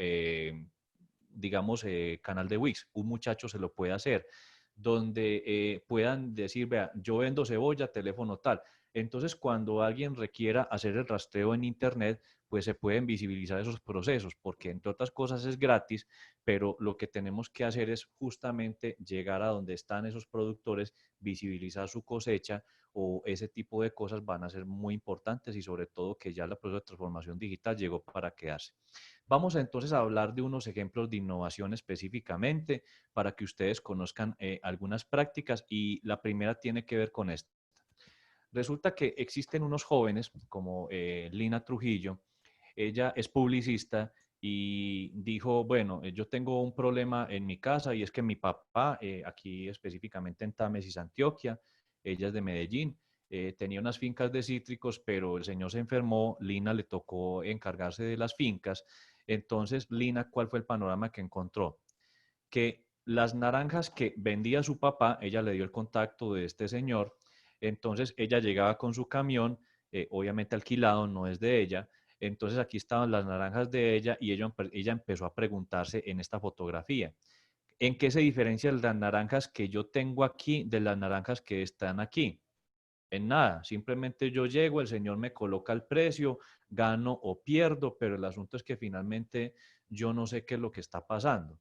digamos, canal de Wix. Un muchacho se lo puede hacer, donde puedan decir, vea, yo vendo cebolla, teléfono tal. Entonces, cuando alguien requiera hacer el rastreo en Internet, pues se pueden visibilizar esos procesos, porque entre otras cosas es gratis, pero lo que tenemos que hacer es justamente llegar a donde están esos productores, visibilizar su cosecha o ese tipo de cosas van a ser muy importantes y sobre todo que ya el proceso de transformación digital llegó para quedarse. Vamos entonces a hablar de unos ejemplos de innovación específicamente para que ustedes conozcan algunas prácticas y la primera tiene que ver con esto. Resulta que existen unos jóvenes como Lina Trujillo, ella es publicista y dijo, bueno, yo tengo un problema en mi casa y es que mi papá, aquí específicamente en Támesis, Antioquia, ella es de Medellín, tenía unas fincas de cítricos, pero el señor se enfermó, Lina le tocó encargarse de las fincas. Entonces, Lina, ¿cuál fue el panorama que encontró? Que las naranjas que vendía su papá, ella le dio el contacto de este señor, entonces ella llegaba con su camión, obviamente alquilado, no es de ella, entonces aquí estaban las naranjas de ella y ella empezó a preguntarse en esta fotografía, ¿en qué se diferencian las naranjas que yo tengo aquí de las naranjas que están aquí? En nada, simplemente yo llego, el señor me coloca el precio, gano o pierdo, pero el asunto es que finalmente yo no sé qué es lo que está pasando.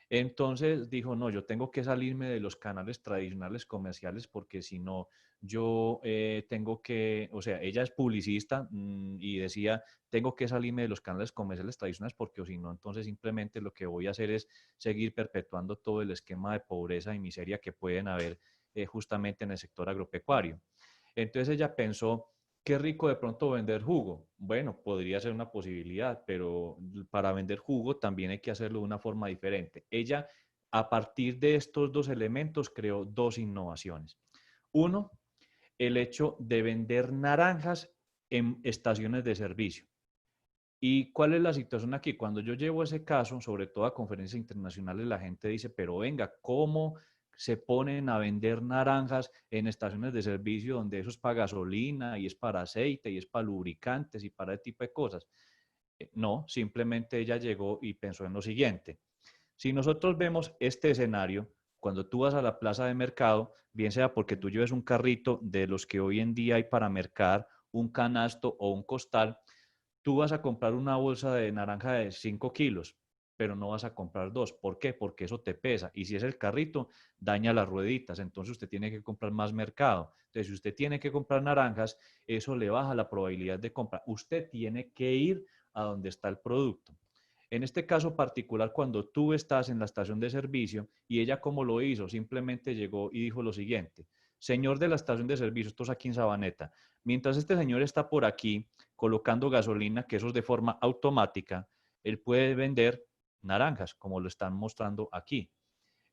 Entonces dijo, no, yo tengo que salirme de los canales tradicionales comerciales porque si no, yo tengo que, o sea, ella es publicista y decía, tengo que salirme de los canales comerciales tradicionales porque o si no, entonces simplemente lo que voy a hacer es seguir perpetuando todo el esquema de pobreza y miseria que pueden haber justamente en el sector agropecuario. Entonces ella pensó, qué rico de pronto vender jugo. Bueno, podría ser una posibilidad, pero para vender jugo también hay que hacerlo de una forma diferente. Ella, a partir de estos dos elementos, creó dos innovaciones. Uno, el hecho de vender naranjas en estaciones de servicio. ¿Y cuál es la situación aquí? Cuando yo llevo ese caso, sobre todo a conferencias internacionales, la gente dice, pero venga, ¿cómo se ponen a vender naranjas en estaciones de servicio donde eso es para gasolina y es para aceite y es para lubricantes y para ese tipo de cosas? No, simplemente ella llegó y pensó en lo siguiente. Si nosotros vemos este escenario, cuando tú vas a la plaza de mercado, bien sea porque tú lleves un carrito de los que hoy en día hay para mercar, un canasto o un costal, tú vas a comprar una bolsa de naranja de 5 kilos, pero no vas a comprar dos. ¿Por qué? Porque eso te pesa. Y si es el carrito, daña las rueditas. Entonces usted tiene que comprar más mercado. Entonces, si usted tiene que comprar naranjas, eso le baja la probabilidad de compra. Usted tiene que ir a donde está el producto. En este caso particular, cuando tú estás en la estación de servicio y ella como lo hizo, simplemente llegó y dijo lo siguiente, señor de la estación de servicio, esto es aquí en Sabaneta, mientras este señor está por aquí colocando gasolina, que eso es de forma automática, él puede vender naranjas, como lo están mostrando aquí.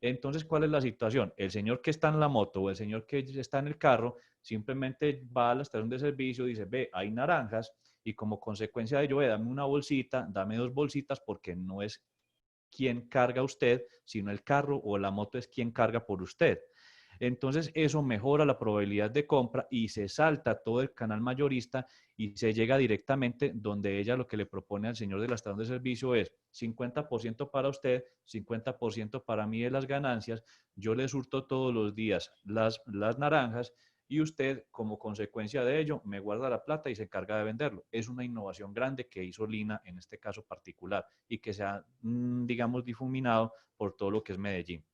Entonces, ¿cuál es la situación? El señor que está en la moto o el señor que está en el carro simplemente va a la estación de servicio, dice, ve, hay naranjas, y como consecuencia de ello, ve, dame una bolsita, dame 2 bolsitas, porque no es quien carga usted, sino el carro o la moto es quien carga por usted. Entonces eso mejora la probabilidad de compra y se salta todo el canal mayorista y se llega directamente donde ella lo que le propone al señor de la estación de servicio es 50% para usted, 50% para mí de las ganancias, yo le surto todos los días las naranjas y usted como consecuencia de ello me guarda la plata y se encarga de venderlo. Es una innovación grande que hizo Lina en este caso particular y que se ha, digamos, difuminado por todo lo que es Medellín.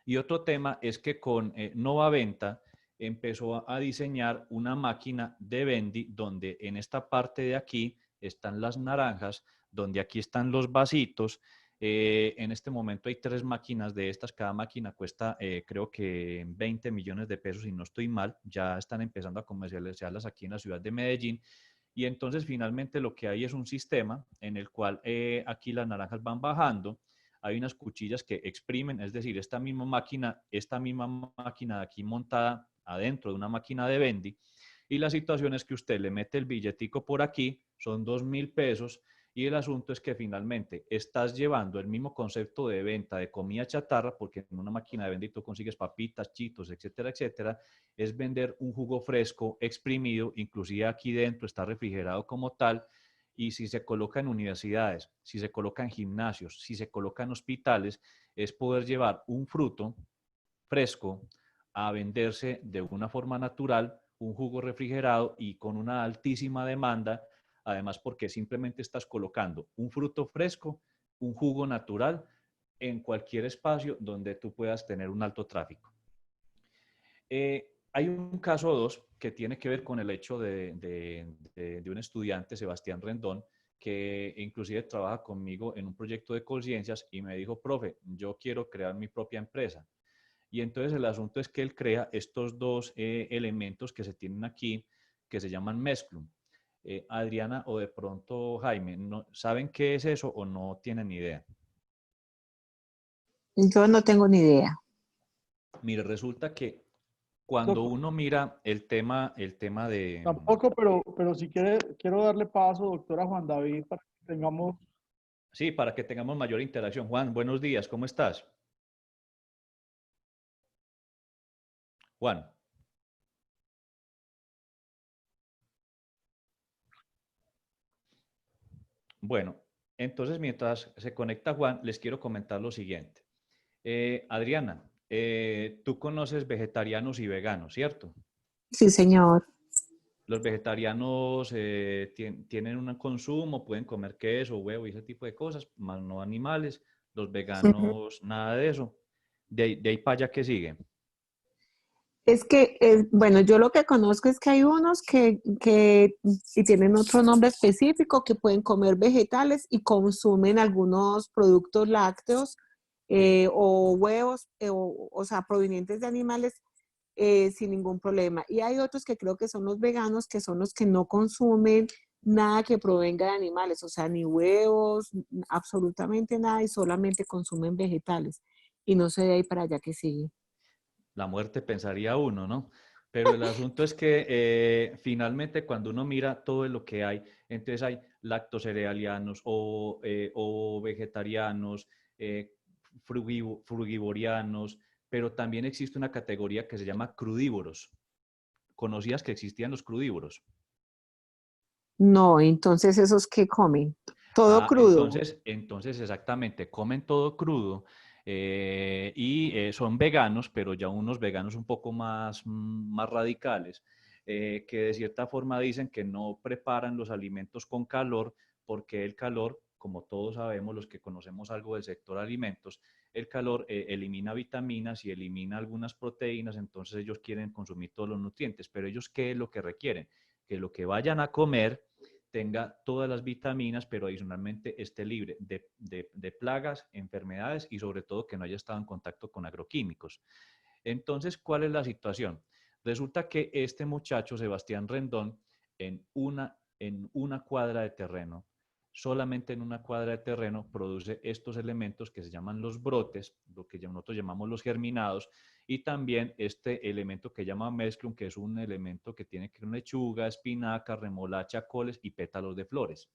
Y otro tema es que con Nova Venta empezó a diseñar una máquina de vendi donde en esta parte de aquí están las naranjas, donde aquí están los vasitos. En este momento hay 3 máquinas de estas, cada máquina cuesta creo que 20 millones de pesos y no estoy mal, ya están empezando a comercializarlas aquí en la ciudad de Medellín. Y entonces finalmente lo que hay es un sistema en el cual aquí las naranjas van bajando, hay unas cuchillas que exprimen, es decir, esta misma máquina de aquí montada adentro de una máquina de vendi, y la situación es que usted le mete el billetico por aquí, son 2.000 pesos, y el asunto es que finalmente estás llevando el mismo concepto de venta de comida chatarra, porque en una máquina de venta tú consigues papitas, chitos, etcétera, etcétera, es vender un jugo fresco, exprimido, inclusive aquí dentro está refrigerado como tal, y si se coloca en universidades, si se coloca en gimnasios, si se coloca en hospitales, es poder llevar un fruto fresco a venderse de una forma natural, un jugo refrigerado y con una altísima demanda, además porque simplemente estás colocando un fruto fresco, un jugo natural en cualquier espacio donde tú puedas tener un alto tráfico. Hay un caso 2 que tiene que ver con el hecho de un estudiante, Sebastián Rendón, que inclusive trabaja conmigo en un proyecto de Colciencias y me dijo, profe, yo quiero crear mi propia empresa. Y entonces el asunto es que él crea estos 2 elementos que se tienen aquí, que se llaman Mesclun. Adriana o de pronto Jaime, ¿no, ¿saben qué es eso o no tienen ni idea? Yo no tengo ni idea. Mire, resulta que cuando Doctor, uno mira el tema de... tampoco, pero si quiere, quiero darle paso, doctora Juan David, para que tengamos. Sí, para que tengamos mayor interacción. Juan, buenos días, ¿cómo estás? Juan. Bueno, entonces mientras se conecta Juan, les quiero comentar lo siguiente. Adriana, tú conoces vegetarianos y veganos, ¿cierto? Sí, señor. Los vegetarianos tienen un consumo, pueden comer queso, huevo y ese tipo de cosas, más no animales. Los Ujú. veganos, nada de eso. De ahí para allá, ¿qué sigue? Es que, bueno, yo lo que conozco es que hay unos que y tienen otro nombre específico, que pueden comer vegetales y consumen algunos productos lácteos Sí. o huevos, o sea, provenientes de animales sin ningún problema. Y hay otros que creo que son los veganos, que son los que no consumen nada que provenga de animales, o sea, ni huevos, absolutamente nada, y solamente consumen vegetales. Y no sé de ahí para allá qué sigue. La muerte pensaría uno, ¿no? Pero el asunto es que finalmente cuando uno mira todo lo que hay, entonces hay lactocerealianos o vegetarianos, frugivorianos, pero también existe una categoría que se llama crudívoros. ¿Conocías que existían los crudívoros? No, entonces esos que comen, todo Ah, crudo. entonces exactamente, comen todo crudo y son veganos, pero ya unos veganos un poco más radicales, que de cierta forma dicen que no preparan los alimentos con calor porque el calor, como todos sabemos, los que conocemos algo del sector alimentos, el calor elimina vitaminas y elimina algunas proteínas, entonces ellos quieren consumir todos los nutrientes, pero ellos, ¿qué es lo que requieren? Que lo que vayan a comer tenga todas las vitaminas, pero adicionalmente esté libre de plagas, enfermedades y sobre todo que no haya estado en contacto con agroquímicos. Entonces, ¿cuál es la situación? Resulta que este muchacho, Sebastián Rendón, en una cuadra de terreno, solamente en una cuadra de terreno, produce estos elementos que se llaman los brotes, lo que nosotros llamamos los germinados, y también este elemento que llama mesclun, que es un elemento que tiene que ver con lechuga, espinaca, remolacha, coles y pétalos de flores.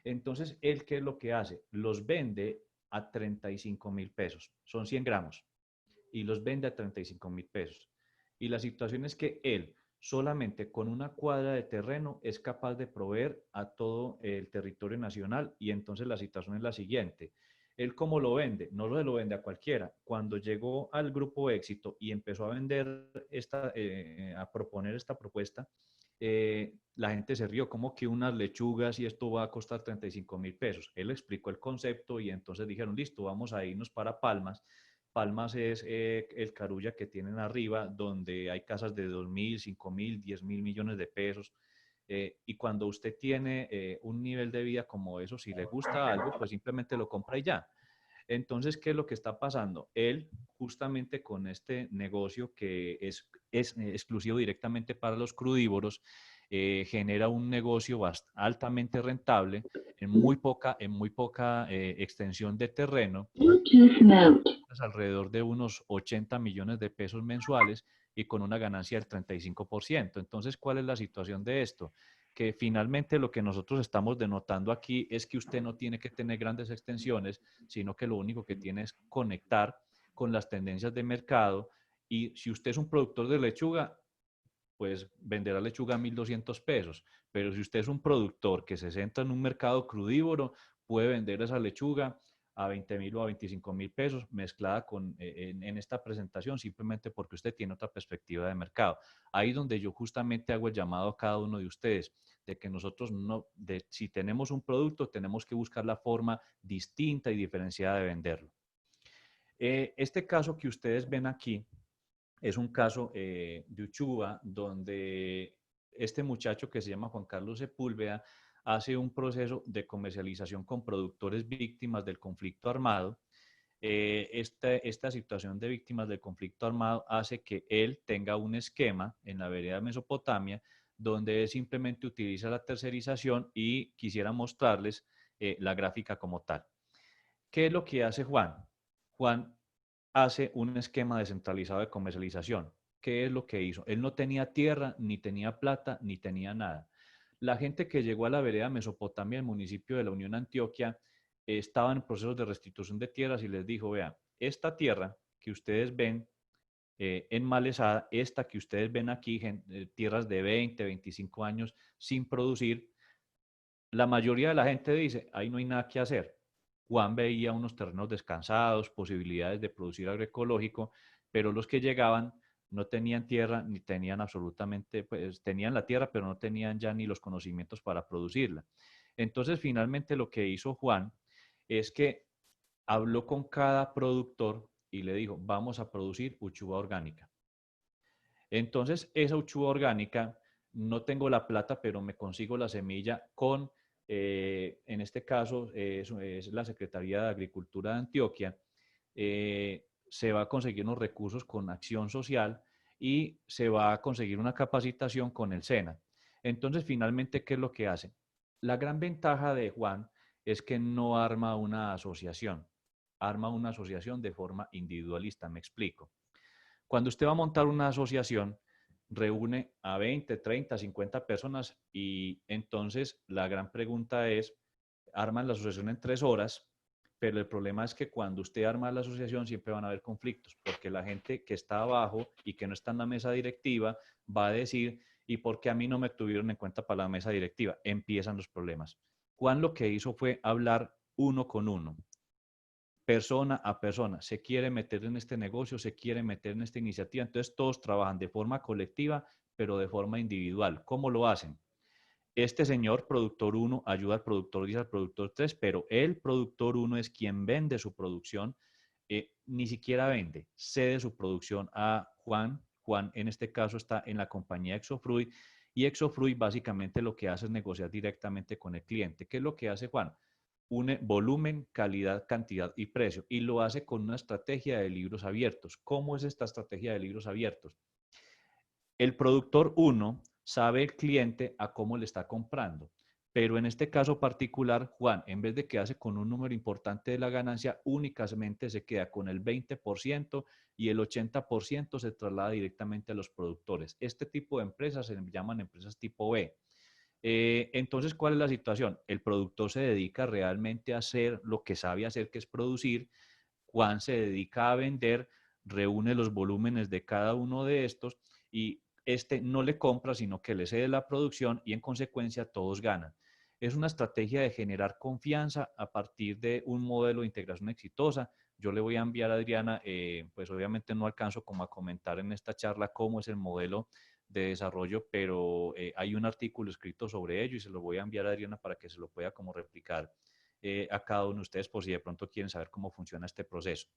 Entonces, ¿él qué es lo que hace? Los vende a 35.000 pesos, son 100 gramos, y los vende a 35.000 pesos. Y la situación es que él, solamente con una cuadra de terreno, es capaz de proveer a todo el territorio nacional, y entonces la situación es la siguiente. Él, ¿cómo lo vende? No lo vende a cualquiera. Cuando llegó al Grupo Éxito y empezó a vender a proponer esta propuesta, la gente se rió, como que unas lechugas y esto va a costar 35.000 pesos. Él explicó el concepto y entonces dijeron, listo, vamos a irnos para Palmas. Palmas es el Carulla que tienen arriba, donde hay casas de 2.000, 5.000, 10.000 millones de pesos. Y cuando usted tiene un nivel de vida como eso, si le gusta algo, pues simplemente lo compra y ya. Entonces, ¿qué es lo que está pasando? Él, justamente con este negocio que es exclusivo directamente para los crudívoros, genera un negocio altamente rentable en muy poca extensión de terreno, alrededor de unos 80 millones de pesos mensuales y con una ganancia del 35%. Entonces, ¿cuál es la situación de esto? Que finalmente lo que nosotros estamos denotando aquí es que usted no tiene que tener grandes extensiones, sino que lo único que tiene es conectar con las tendencias de mercado. Y si usted es un productor de lechuga, pues venderá lechuga a 1.200 pesos. Pero si usted es un productor que se centra en un mercado crudívoro, puede vender esa lechuga a 20.000 o a 25.000 pesos mezclada en esta presentación, simplemente porque usted tiene otra perspectiva de mercado. Ahí donde yo justamente hago el llamado a cada uno de ustedes, de que nosotros si tenemos un producto, tenemos que buscar la forma distinta y diferenciada de venderlo. Este caso que ustedes ven aquí es un caso de Uchuva, donde este muchacho que se llama Juan Carlos Sepúlveda hace un proceso de comercialización con productores víctimas del conflicto armado. Esta situación de víctimas del conflicto armado hace que él tenga un esquema en la vereda de Mesopotamia, donde él simplemente utiliza la tercerización, y quisiera mostrarles la gráfica como tal. ¿Qué es lo que hace Juan? Juan hace un esquema descentralizado de comercialización. ¿Qué es lo que hizo? Él no tenía tierra, ni tenía plata, ni tenía nada. La gente que llegó a la vereda Mesopotamia, el municipio de la Unión Antioquia, estaba en procesos de restitución de tierras y les dijo, vean, esta tierra que ustedes ven enmalezada, esta que ustedes ven aquí, tierras de 20, 25 años sin producir, la mayoría de la gente dice, ahí no hay nada que hacer. Juan veía unos terrenos descansados, posibilidades de producir agroecológico, pero los que llegaban no tenían tierra ni tenían absolutamente, pues tenían la tierra, pero no tenían ya ni los conocimientos para producirla. Entonces, finalmente lo que hizo Juan es que habló con cada productor y le dijo, vamos a producir uchuva orgánica. Entonces, esa uchuva orgánica, no tengo la plata, pero me consigo la semilla con en este caso es la Secretaría de Agricultura de Antioquia. Se va a conseguir unos recursos con Acción Social y se va a conseguir una capacitación con el SENA. Entonces, finalmente, ¿qué es lo que hace? La gran ventaja de Juan es que no arma una asociación de forma individualista, me explico. Cuando usted va a montar una asociación, reúne a 20, 30, 50 personas, y entonces la gran pregunta es, arman la asociación en 3 horas, pero el problema es que cuando usted arma la asociación siempre van a haber conflictos, porque la gente que está abajo y que no está en la mesa directiva va a decir, ¿y por qué a mí no me tuvieron en cuenta para la mesa directiva? Empiezan los problemas. Juan lo que hizo fue hablar uno con uno, persona a persona, se quiere meter en este negocio, se quiere meter en esta iniciativa. Entonces todos trabajan de forma colectiva, pero de forma individual. ¿Cómo lo hacen? Este señor, productor 1, ayuda al productor 10, al productor 3, pero el productor 1 es quien vende su producción, ni siquiera vende, cede su producción a Juan. Juan en este caso está en la compañía Exofruit, y Exofruit básicamente lo que hace es negociar directamente con el cliente. ¿Qué es lo que hace Juan? une volumen, calidad, cantidad y precio. Y lo hace con una estrategia de libros abiertos. ¿Cómo es esta estrategia de libros abiertos? El productor 1 sabe el cliente a cómo le está comprando. Pero en este caso particular, Juan, en vez de quedarse con un número importante de la ganancia, únicamente se queda con el 20% y el 80% se traslada directamente a los productores. Este tipo de empresas se llaman empresas tipo B. Entonces, ¿cuál es la situación? El productor se dedica realmente a hacer lo que sabe hacer, que es producir. Juan se dedica a vender, reúne los volúmenes de cada uno de estos y este no le compra, sino que le cede la producción y en consecuencia todos ganan. Es una estrategia de generar confianza a partir de un modelo de integración exitosa. Yo le voy a enviar a Adriana, pues obviamente no alcanzo como a comentar en esta charla cómo es el modelo de desarrollo, pero hay un artículo escrito sobre ello y se lo voy a enviar a Adriana para que se lo pueda como replicar a cada uno de ustedes por si de pronto quieren saber cómo funciona este proceso.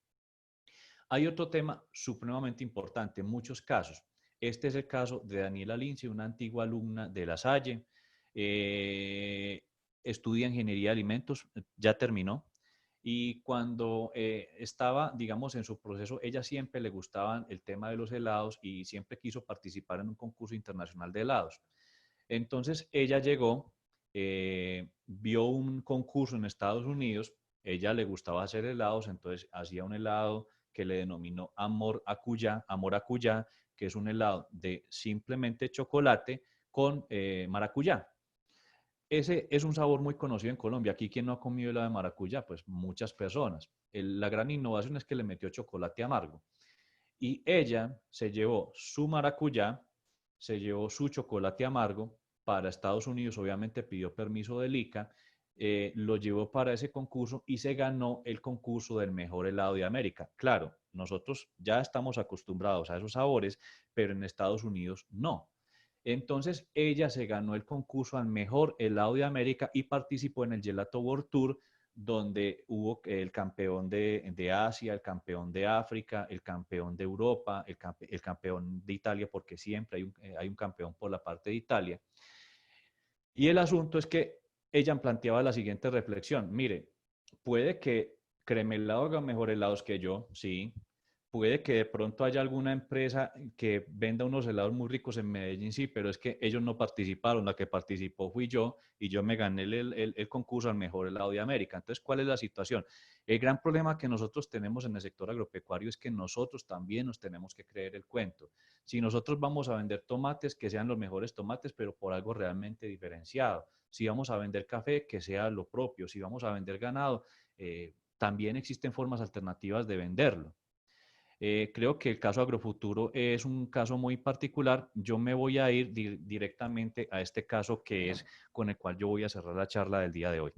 Hay otro tema supremamente importante en muchos casos. Este es el caso de Daniela Lince, una antigua alumna de La Salle. Estudia ingeniería de alimentos, ya terminó. Y cuando estaba, digamos, en su proceso, ella siempre le gustaban el tema de los helados y siempre quiso participar en un concurso internacional de helados. Entonces ella llegó, vio un concurso en Estados Unidos, ella le gustaba hacer helados, entonces hacía un helado que le denominó Amor Acuyá, que es un helado de simplemente chocolate con maracuyá. Ese es un sabor muy conocido en Colombia. Aquí, ¿quién no ha comido helado de maracuyá? Pues muchas personas. La gran innovación es que le metió chocolate amargo. Y ella se llevó su maracuyá, se llevó su chocolate amargo para Estados Unidos, obviamente pidió permiso del ICA, lo llevó para ese concurso y se ganó el concurso del mejor helado de América. Claro, nosotros ya estamos acostumbrados a esos sabores, pero en Estados Unidos no. Entonces ella se ganó el concurso al mejor helado de América y participó en el Gelato World Tour, donde hubo el campeón de Asia, el campeón de África, el campeón de Europa, el campeón de Italia, porque siempre hay un campeón por la parte de Italia. Y el asunto es que ella planteaba la siguiente reflexión. Mire, puede que Cremelado haga mejor helados que yo, sí. Puede que de pronto haya alguna empresa que venda unos helados muy ricos en Medellín, sí, pero es que ellos no participaron. La que participó fui yo y yo me gané el concurso al mejor helado de América. Entonces, ¿cuál es la situación? El gran problema que nosotros tenemos en el sector agropecuario es que nosotros también nos tenemos que creer el cuento. Si nosotros vamos a vender tomates, que sean los mejores tomates, pero por algo realmente diferenciado. Si vamos a vender café, que sea lo propio. Si vamos a vender ganado, también existen formas alternativas de venderlo. Creo que el caso Agrofuturo es un caso muy particular. Yo me voy a ir directamente a este caso que es con el cual yo voy a cerrar la charla del día de hoy.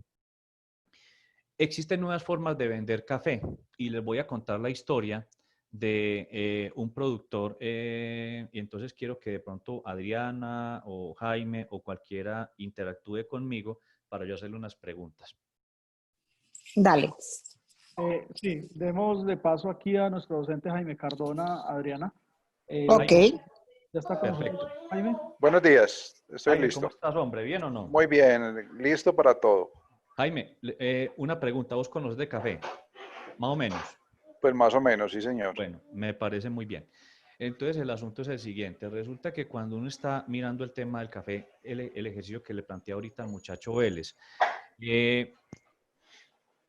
Existen nuevas formas de vender café y les voy a contar la historia de un productor y entonces quiero que de pronto Adriana o Jaime o cualquiera interactúe conmigo para yo hacerle unas preguntas. Dale. Sí, demos de paso aquí a nuestro docente Jaime Cardona, Adriana. Ok. ¿Ya está con nosotros, Perfecto. Jaime? Buenos días, estoy Jaime, listo. ¿cómo estás, hombre? ¿Bien o no? Muy bien, listo para todo. Jaime, una pregunta. ¿Vos conoces de café? Más o menos. Pues más o menos, sí, señor. Bueno, me parece muy bien. Entonces, el asunto es el siguiente. Resulta que cuando uno está mirando el tema del café, el ejercicio que le planteé ahorita al muchacho Vélez,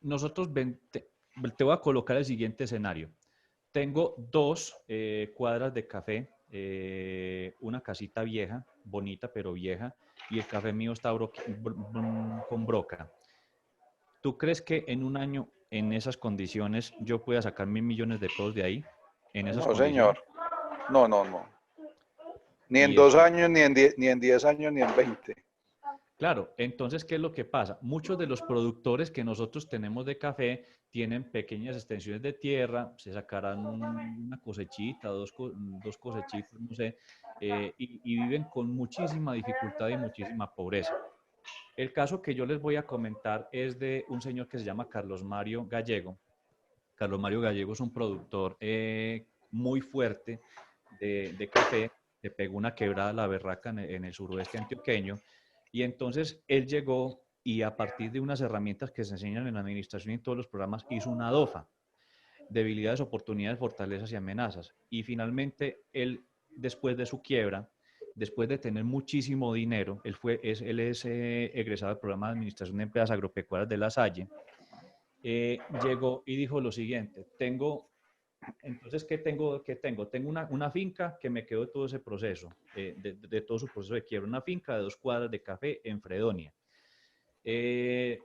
nosotros te voy a colocar el siguiente escenario. Tengo dos cuadras de café, una casita vieja, bonita pero vieja, y el café mío está con broca. ¿Tú crees que en un año, en esas condiciones, yo pueda sacar 1.000 millones de pesos de ahí? En esas No, condiciones. señor. No, no, no. Ni en Y 2 años, ni en 10 años, ni en 20. claro, entonces, ¿qué es lo que pasa? Muchos de los productores que nosotros tenemos de café tienen pequeñas extensiones de tierra, se sacarán una cosechita, dos cosechitas, no sé, y viven con muchísima dificultad y muchísima pobreza. El caso que yo les voy a comentar es de un señor que se llama Carlos Mario Gallego. Carlos Mario Gallego es un productor muy fuerte de café, que pegó una quebrada a la berraca en el suroeste antioqueño, y entonces él llegó y a partir de unas herramientas que se enseñan en la administración y en todos los programas, hizo una DOFA, debilidades, oportunidades, fortalezas y amenazas. Y finalmente, él, después de su quiebra, después de tener muchísimo dinero, él es egresado del programa de administración de empresas agropecuarias de La Salle, llegó y dijo lo siguiente: entonces, ¿qué tengo? Tengo una finca que me quedó de todo ese proceso, de todo su proceso de quiebra, una finca de 2 cuadras de café en Fredonia. Sé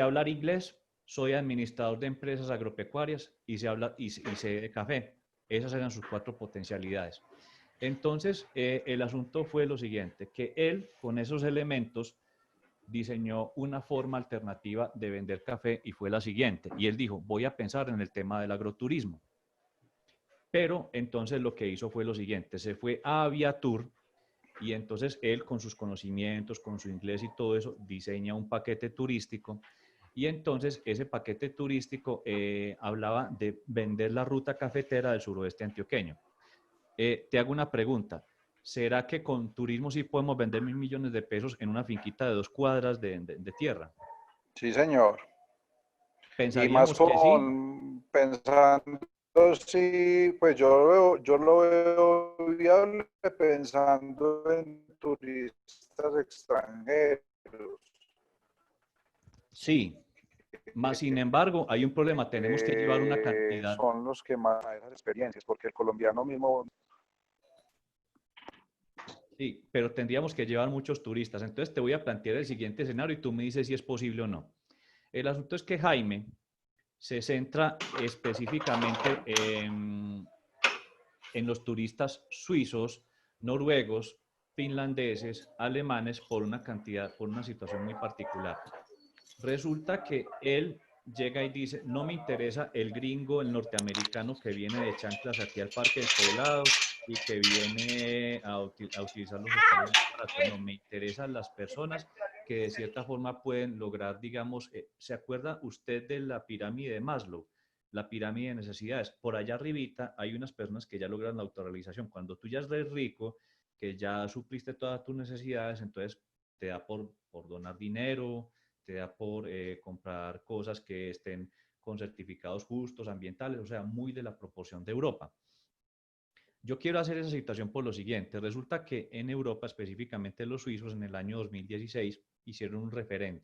hablar inglés, soy administrador de empresas agropecuarias y sé de café. Esas eran sus 4 potencialidades. Entonces, el asunto fue lo siguiente, que él, con esos elementos, diseñó una forma alternativa de vender café y fue la siguiente. Y él dijo, voy a pensar en el tema del agroturismo. Pero entonces lo que hizo fue lo siguiente, se fue a Aviatur y entonces él con sus conocimientos, con su inglés y todo eso, diseña un paquete turístico y entonces ese paquete turístico hablaba de vender la ruta cafetera del suroeste antioqueño. Te hago una pregunta. ¿Será que con turismo sí podemos vender 1.000 millones de pesos en una finquita de 2 cuadras de tierra? Sí, señor. Y más Pensaríamos que sí. pensando, sí, pues yo lo veo viable pensando en turistas extranjeros. Sí. Más sin embargo, hay un problema. Tenemos que llevar una cantidad. Son los que más esas experiencias, porque el colombiano mismo. Sí, pero tendríamos que llevar muchos turistas. Entonces te voy a plantear el siguiente escenario y tú me dices si es posible o no. El asunto es que Jaime se centra específicamente en los turistas suizos, noruegos, finlandeses, alemanes, por una situación muy particular. Resulta que él llega y dice, no me interesa el gringo, el norteamericano que viene de chanclas aquí al Parque del Poblado y que viene a utilizar los hostales más baratos. No, me interesan las personas que de cierta forma pueden lograr, digamos, ¿se acuerda usted de la pirámide de Maslow? La pirámide de necesidades. Por allá arribita hay unas personas que ya logran la autorrealización. Cuando tú ya eres rico, que ya supliste todas tus necesidades, entonces te da por donar dinero, te da por comprar cosas que estén con certificados justos, ambientales, o sea, muy de la proporción de Europa. Yo quiero hacer esa situación por lo siguiente. Resulta que en Europa, específicamente los suizos, en el año 2016, hicieron un referendo.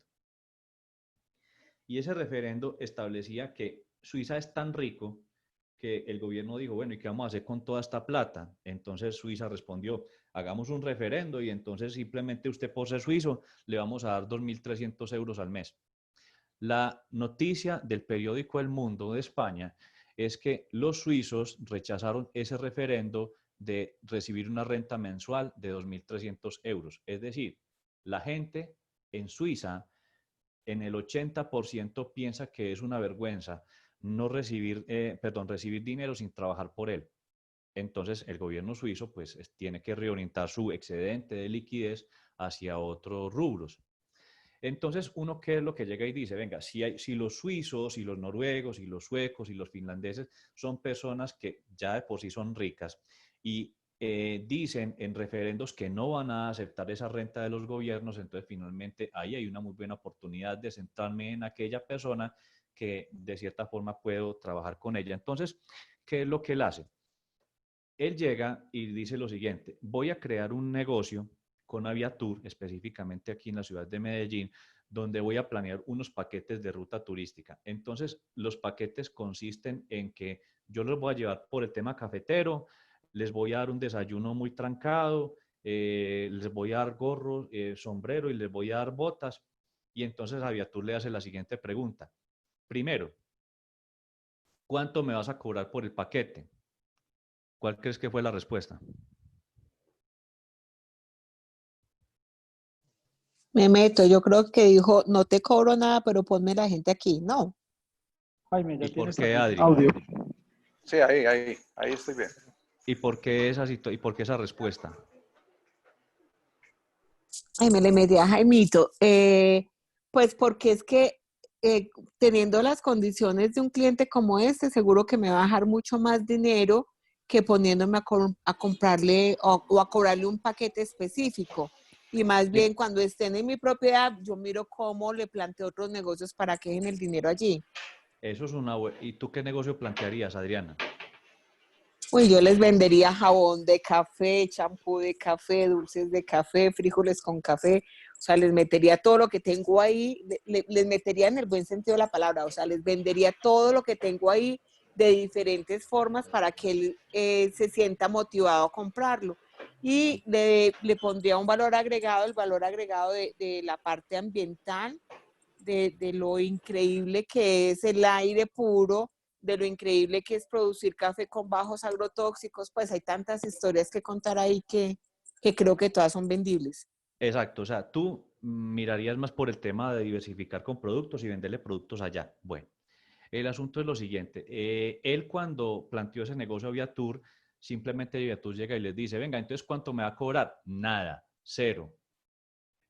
Y ese referendo establecía que Suiza es tan rico que el gobierno dijo, bueno, ¿y qué vamos a hacer con toda esta plata? Entonces Suiza respondió, hagamos un referendo y entonces simplemente usted por ser suizo le vamos a dar 2.300 euros al mes. La noticia del periódico El Mundo de España es que los suizos rechazaron ese referendo de recibir una renta mensual de 2.300 euros. Es decir, la gente en Suiza, en el 80% piensa que es una vergüenza no recibir dinero sin trabajar por él. Entonces, el gobierno suizo pues tiene que reorientar su excedente de liquidez hacia otros rubros. Entonces, uno, ¿qué es lo que llega y dice? Venga, si los suizos y los noruegos y los suecos y los finlandeses son personas que ya de por sí son ricas y dicen en referendos que no van a aceptar esa renta de los gobiernos, entonces finalmente ahí hay una muy buena oportunidad de centrarme en aquella persona que de cierta forma puedo trabajar con ella. Entonces, ¿qué es lo que él hace? Él llega y dice lo siguiente, voy a crear un negocio con Aviatur, específicamente aquí en la ciudad de Medellín, donde voy a planear unos paquetes de ruta turística. Entonces, los paquetes consisten en que yo los voy a llevar por el tema cafetero, les voy a dar un desayuno muy trancado, les voy a dar gorro, sombrero y les voy a dar botas. Y entonces Aviatur le hace la siguiente pregunta. Primero, ¿cuánto me vas a cobrar por el paquete? ¿Cuál crees que fue la respuesta? Me meto, yo creo que dijo, no te cobro nada, pero ponme la gente aquí. No. Jaime, ya ¿Y por tienes qué, Adri? audio. Sí, ahí estoy bien. ¿Y por qué esa respuesta? Ay, me le metí a Jaimito. Pues porque es que teniendo las condiciones de un cliente como este, seguro que me va a dejar mucho más dinero que poniéndome a comprarle o a cobrarle un paquete específico. Y más bien cuando estén en mi propiedad, yo miro cómo le planteo otros negocios para que dejen el dinero allí. Eso es una buena. ¿Y tú qué negocio plantearías, Adriana? Uy, yo les vendería jabón de café, champú de café, dulces de café, frijoles con café. O sea, les metería todo lo que tengo ahí, les metería en el buen sentido de la palabra. O sea, les vendería todo lo que tengo ahí de diferentes formas para que él se sienta motivado a comprarlo. Y le pondría un valor agregado, el valor agregado de la parte ambiental, de lo increíble que es el aire puro, de lo increíble que es producir café con bajos agrotóxicos. Pues hay tantas historias que contar ahí que creo que todas son vendibles. Exacto, o sea, tú mirarías más por el tema de diversificar con productos y venderle productos allá. Bueno, el asunto es lo siguiente. Él cuando planteó ese negocio a Viatur, simplemente Viatur llega y les dice, venga, entonces ¿cuánto me va a cobrar? Nada, cero.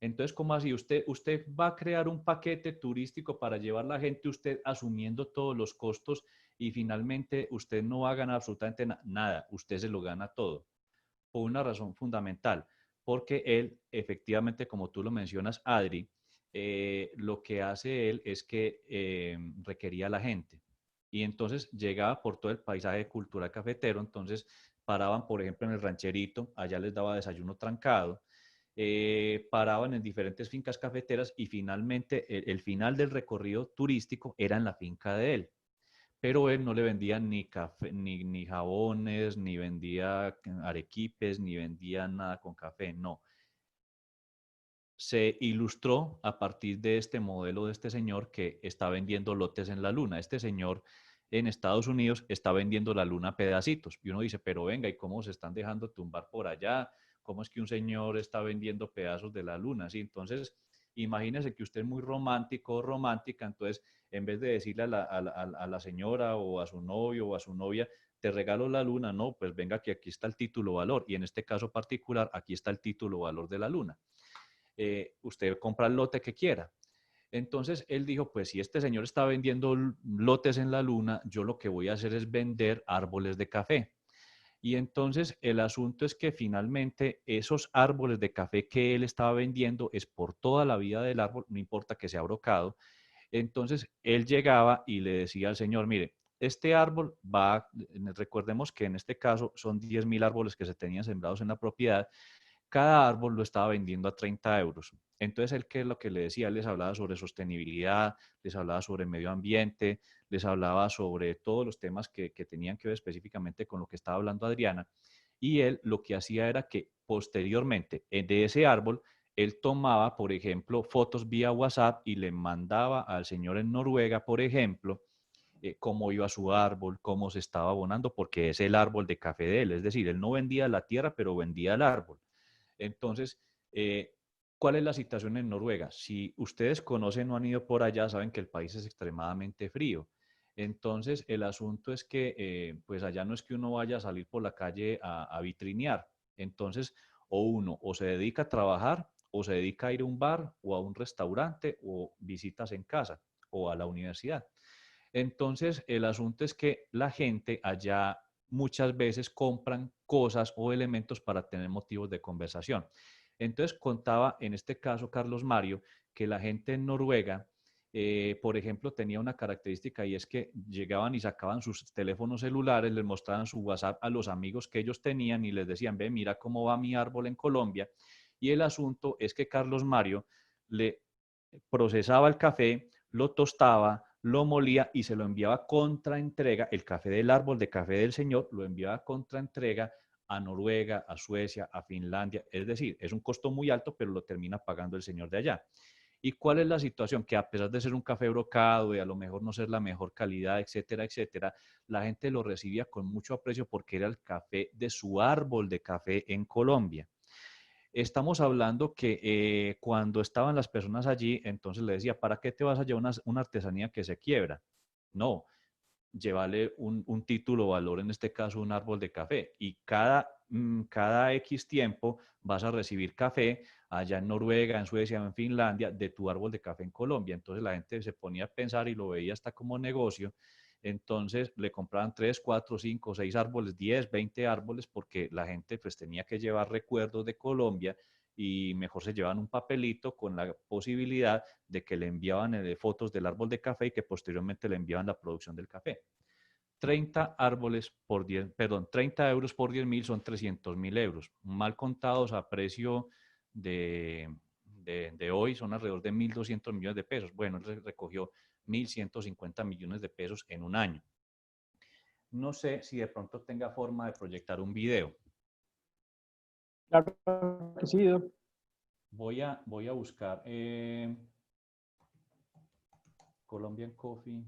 Entonces, ¿cómo así? Usted va a crear un paquete turístico para llevar a la gente, usted asumiendo todos los costos y finalmente usted no va a ganar absolutamente nada, usted se lo gana todo. Por una razón fundamental, porque él, efectivamente, como tú lo mencionas, Adri, lo que hace él es que requería a la gente. Y entonces llegaba por todo el paisaje cultural cafetero, entonces paraban, por ejemplo, en el rancherito, allá les daba desayuno trancado, paraban en diferentes fincas cafeteras y finalmente el final del recorrido turístico era en la finca de él. Pero él no le vendía ni café, ni jabones, ni vendía arequipes, ni vendía nada con café, no. Se ilustró a partir de este modelo de este señor que está vendiendo lotes en la luna. Este señor en Estados Unidos está vendiendo la luna a pedacitos. Y uno dice, pero venga, ¿y cómo se están dejando tumbar por allá? ¿Cómo es que un señor está vendiendo pedazos de la luna? ¿Sí? Entonces, imagínese que usted es muy romántico o romántica, entonces, en vez de decirle a la señora o a su novio o a su novia, te regalo la luna, no, pues venga que aquí está el título valor. Y en este caso particular, aquí está el título valor de la luna. Usted compra el lote que quiera. Entonces él dijo, pues si este señor está vendiendo lotes en la luna, yo lo que voy a hacer es vender árboles de café. Y entonces el asunto es que finalmente esos árboles de café que él estaba vendiendo es por toda la vida del árbol, no importa que sea brocado. Entonces él llegaba y le decía al señor, mire, este árbol va, recordemos que en este caso son 10.000 árboles que se tenían sembrados en la propiedad, cada árbol lo estaba vendiendo a 30 euros. Entonces, él, ¿qué es lo que le decía? Les hablaba sobre sostenibilidad, les hablaba sobre medio ambiente, les hablaba sobre todos los temas que tenían que ver específicamente con lo que estaba hablando Adriana. Y él lo que hacía era que posteriormente de ese árbol, él tomaba, por ejemplo, fotos vía WhatsApp y le mandaba al señor en Noruega, por ejemplo, cómo iba su árbol, cómo se estaba abonando, porque es el árbol de café de él. Es decir, él no vendía la tierra, pero vendía el árbol. Entonces, ¿cuál es la situación en Noruega? Si ustedes conocen o han ido por allá, saben que el país es extremadamente frío. Entonces, el asunto es que, pues allá no es que uno vaya a salir por la calle a vitrinear. Entonces, o uno o se dedica a trabajar, o se dedica a ir a un bar, o a un restaurante, o visitas en casa, o a la universidad. Entonces, el asunto es que la gente allá muchas veces compran cosas o elementos para tener motivos de conversación. Entonces, contaba en este caso Carlos Mario que la gente en Noruega, por ejemplo, tenía una característica y es que llegaban y sacaban sus teléfonos celulares, les mostraban su WhatsApp a los amigos que ellos tenían y les decían, ve, mira cómo va mi árbol en Colombia. Y el asunto es que Carlos Mario le procesaba el café, lo tostaba, lo molía y se lo enviaba contra entrega, el café del árbol de café del señor, lo enviaba contra entrega a Noruega, a Suecia, a Finlandia. Es decir, es un costo muy alto, pero lo termina pagando el señor de allá. ¿Y cuál es la situación? Que a pesar de ser un café brocado y a lo mejor no ser la mejor calidad, etcétera, etcétera, la gente lo recibía con mucho aprecio porque era el café de su árbol de café en Colombia. Estamos hablando que cuando estaban las personas allí, entonces le decía, ¿para qué te vas a llevar una artesanía que se quiebra? No, llévale un título o valor, en este caso un árbol de café, y cada X tiempo vas a recibir café allá en Noruega, en Suecia, en Finlandia, de tu árbol de café en Colombia. Entonces la gente se ponía a pensar y lo veía hasta como negocio. Entonces le compraban 3, 4, 5, 6 árboles, 10, 20 árboles, porque la gente pues tenía que llevar recuerdos de Colombia y mejor se llevaban un papelito con la posibilidad de que le enviaban fotos del árbol de café y que posteriormente le enviaban la producción del café. 30 árboles por 10, perdón, 30 euros por 10.000 son 300.000 euros. Mal contados a precio de hoy son alrededor de 1.200 millones de pesos. Bueno, él recogió 1.150 millones de pesos en un año. No sé si de pronto tenga forma de proyectar un video. Claro que sí, Doc. Voy a buscar Colombian Coffee.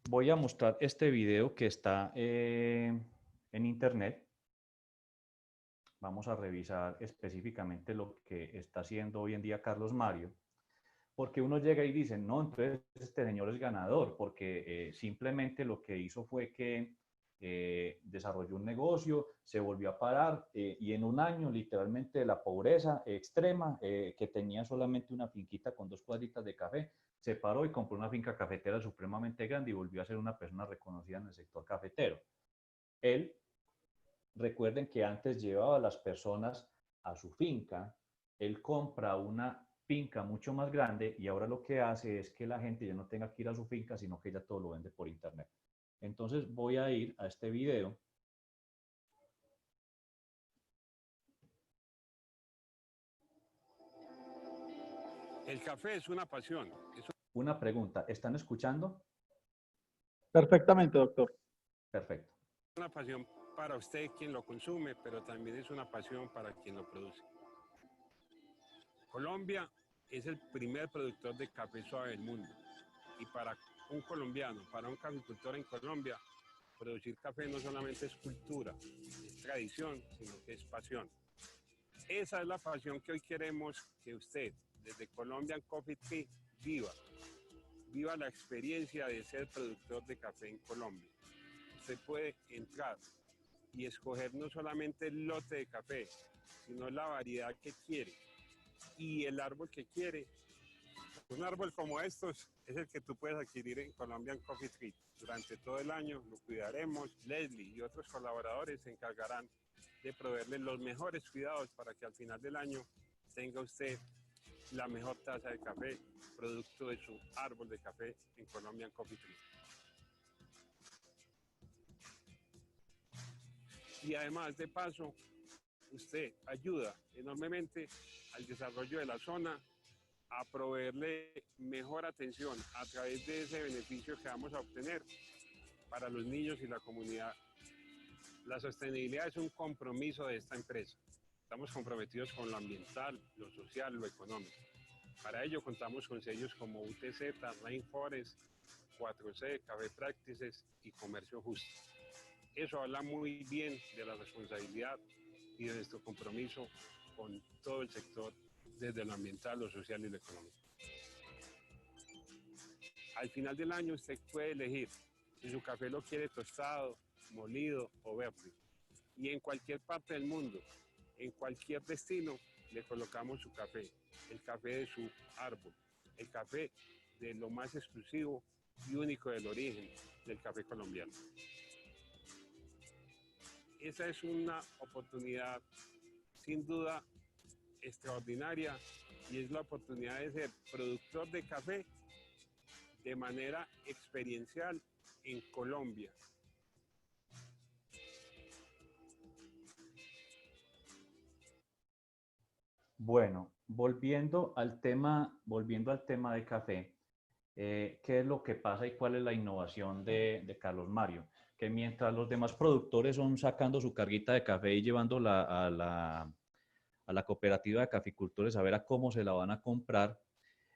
Voy a mostrar este video que está en internet. Vamos a revisar específicamente lo que está haciendo hoy en día Carlos Mario, porque uno llega y dice, no, entonces este señor es ganador, porque simplemente lo que hizo fue que desarrolló un negocio, se volvió a parar y en un año literalmente de la pobreza extrema, que tenía solamente una finquita con 2 cuadritas de café, se paró y compró una finca cafetera supremamente grande y volvió a ser una persona reconocida en el sector cafetero. Él, recuerden que antes llevaba a las personas a su finca, él compra una finca mucho más grande y ahora lo que hace es que la gente ya no tenga que ir a su finca, sino que ya todo lo vende por internet. Entonces voy a ir a este video. El café es una pasión. Una pregunta, ¿están escuchando? Perfectamente, doctor. Perfecto. Una pasión para usted quien lo consume, pero también es una pasión para quien lo produce. Colombia es el primer productor de café suave del mundo. Y para un colombiano, para un caficultor en Colombia, producir café no solamente es cultura, es tradición, sino que es pasión. Esa es la pasión que hoy queremos que usted, desde Colombian Coffee Tree, viva. Viva la experiencia de ser productor de café en Colombia. Usted puede entrar y escoger no solamente el lote de café, sino la variedad que quiere y el árbol que quiere. Un árbol como estos es el que tú puedes adquirir en Colombian Coffee Tree. Durante todo el año lo cuidaremos. Leslie y otros colaboradores se encargarán de proveerle los mejores cuidados para que al final del año tenga usted la mejor taza de café, producto de su árbol de café en Colombian Coffee Tree. Y además, de paso, usted ayuda enormemente al desarrollo de la zona, a proveerle mejor atención a través de ese beneficio que vamos a obtener para los niños y la comunidad. La sostenibilidad es un compromiso de esta empresa. Estamos comprometidos con lo ambiental, lo social, lo económico. Para ello contamos con sellos como UTZ, Rainforest, 4C, Café Practices y Comercio Justo. Eso habla muy bien de la responsabilidad y de nuestro compromiso con todo el sector, desde lo ambiental, lo social y lo económico. Al final del año usted puede elegir si su café lo quiere tostado, molido o verde. Y en cualquier parte del mundo, en cualquier destino, le colocamos su café, el café de su árbol, el café de lo más exclusivo y único del origen del café colombiano. Esa es una oportunidad sin duda extraordinaria y es la oportunidad de ser productor de café de manera experiencial en Colombia. Bueno, volviendo al tema de café, ¿qué es lo que pasa y cuál es la innovación de Carlos Mario? Que mientras los demás productores son sacando su carguita de café y llevándola a la cooperativa de caficultores a ver a cómo se la van a comprar,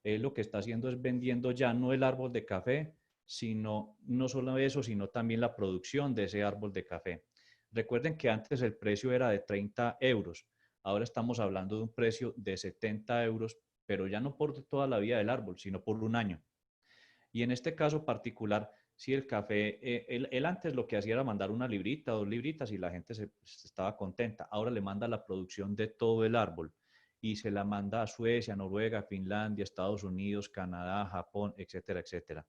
él lo que está haciendo es vendiendo ya no el árbol de café, sino no solo eso, sino también la producción de ese árbol de café. Recuerden que antes el precio era de 30 euros. Ahora estamos hablando de un precio de 70 euros, pero ya no por toda la vida del árbol, sino por un año. Y en este caso particular, si el café, él antes lo que hacía era mandar una librita, 2 libritas y la gente estaba contenta. Ahora le manda la producción de todo el árbol. y se la manda a Suecia, Noruega, Finlandia, Estados Unidos, Canadá, Japón, etcétera, etcétera.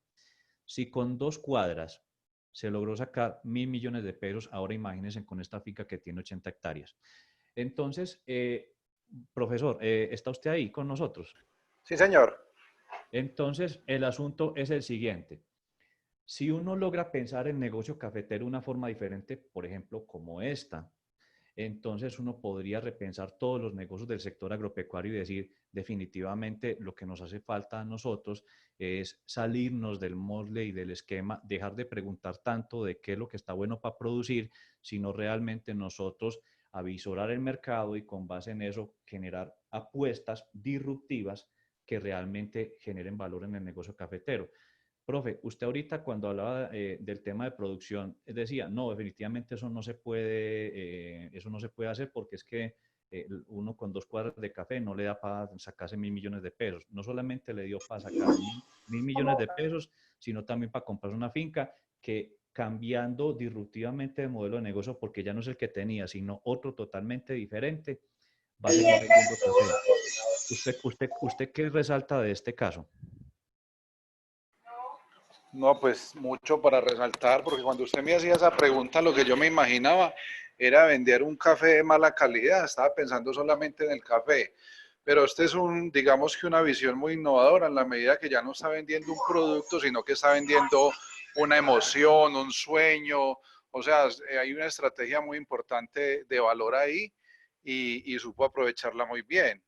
Si con 2 cuadras se logró sacar 1.000 millones de pesos, ahora imagínense con esta finca que tiene 80 hectáreas. Entonces, profesor, ¿está usted ahí con nosotros? Sí, señor. Entonces, el asunto es el siguiente. Si uno logra pensar el negocio cafetero de una forma diferente, por ejemplo, como esta, entonces uno podría repensar todos los negocios del sector agropecuario y decir, definitivamente lo que nos hace falta a nosotros es salirnos del molde y del esquema, dejar de preguntar tanto de qué es lo que está bueno para producir, sino realmente nosotros avisorar el mercado y con base en eso generar apuestas disruptivas que realmente generen valor en el negocio cafetero. Profe, usted ahorita cuando hablaba del tema de producción, decía, no, definitivamente eso no se puede hacer porque es que uno con 2 cuadras de café no le da para sacarse 1.000 millones de pesos. No solamente le dio para sacar mil millones de pesos, sino también para comprar una finca que cambiando disruptivamente de modelo de negocio, porque ya no es el que tenía, sino otro totalmente diferente, va a seguir vendiendo café. ¿Usted qué resalta de este caso? No, pues mucho para resaltar, porque cuando usted me hacía esa pregunta, lo que yo me imaginaba era vender un café de mala calidad. Estaba pensando solamente en el café. Pero este es digamos que una visión muy innovadora en la medida que ya no está vendiendo un producto, sino que está vendiendo una emoción, un sueño. O sea, hay una estrategia muy importante de valor ahí y supo aprovecharla muy bien.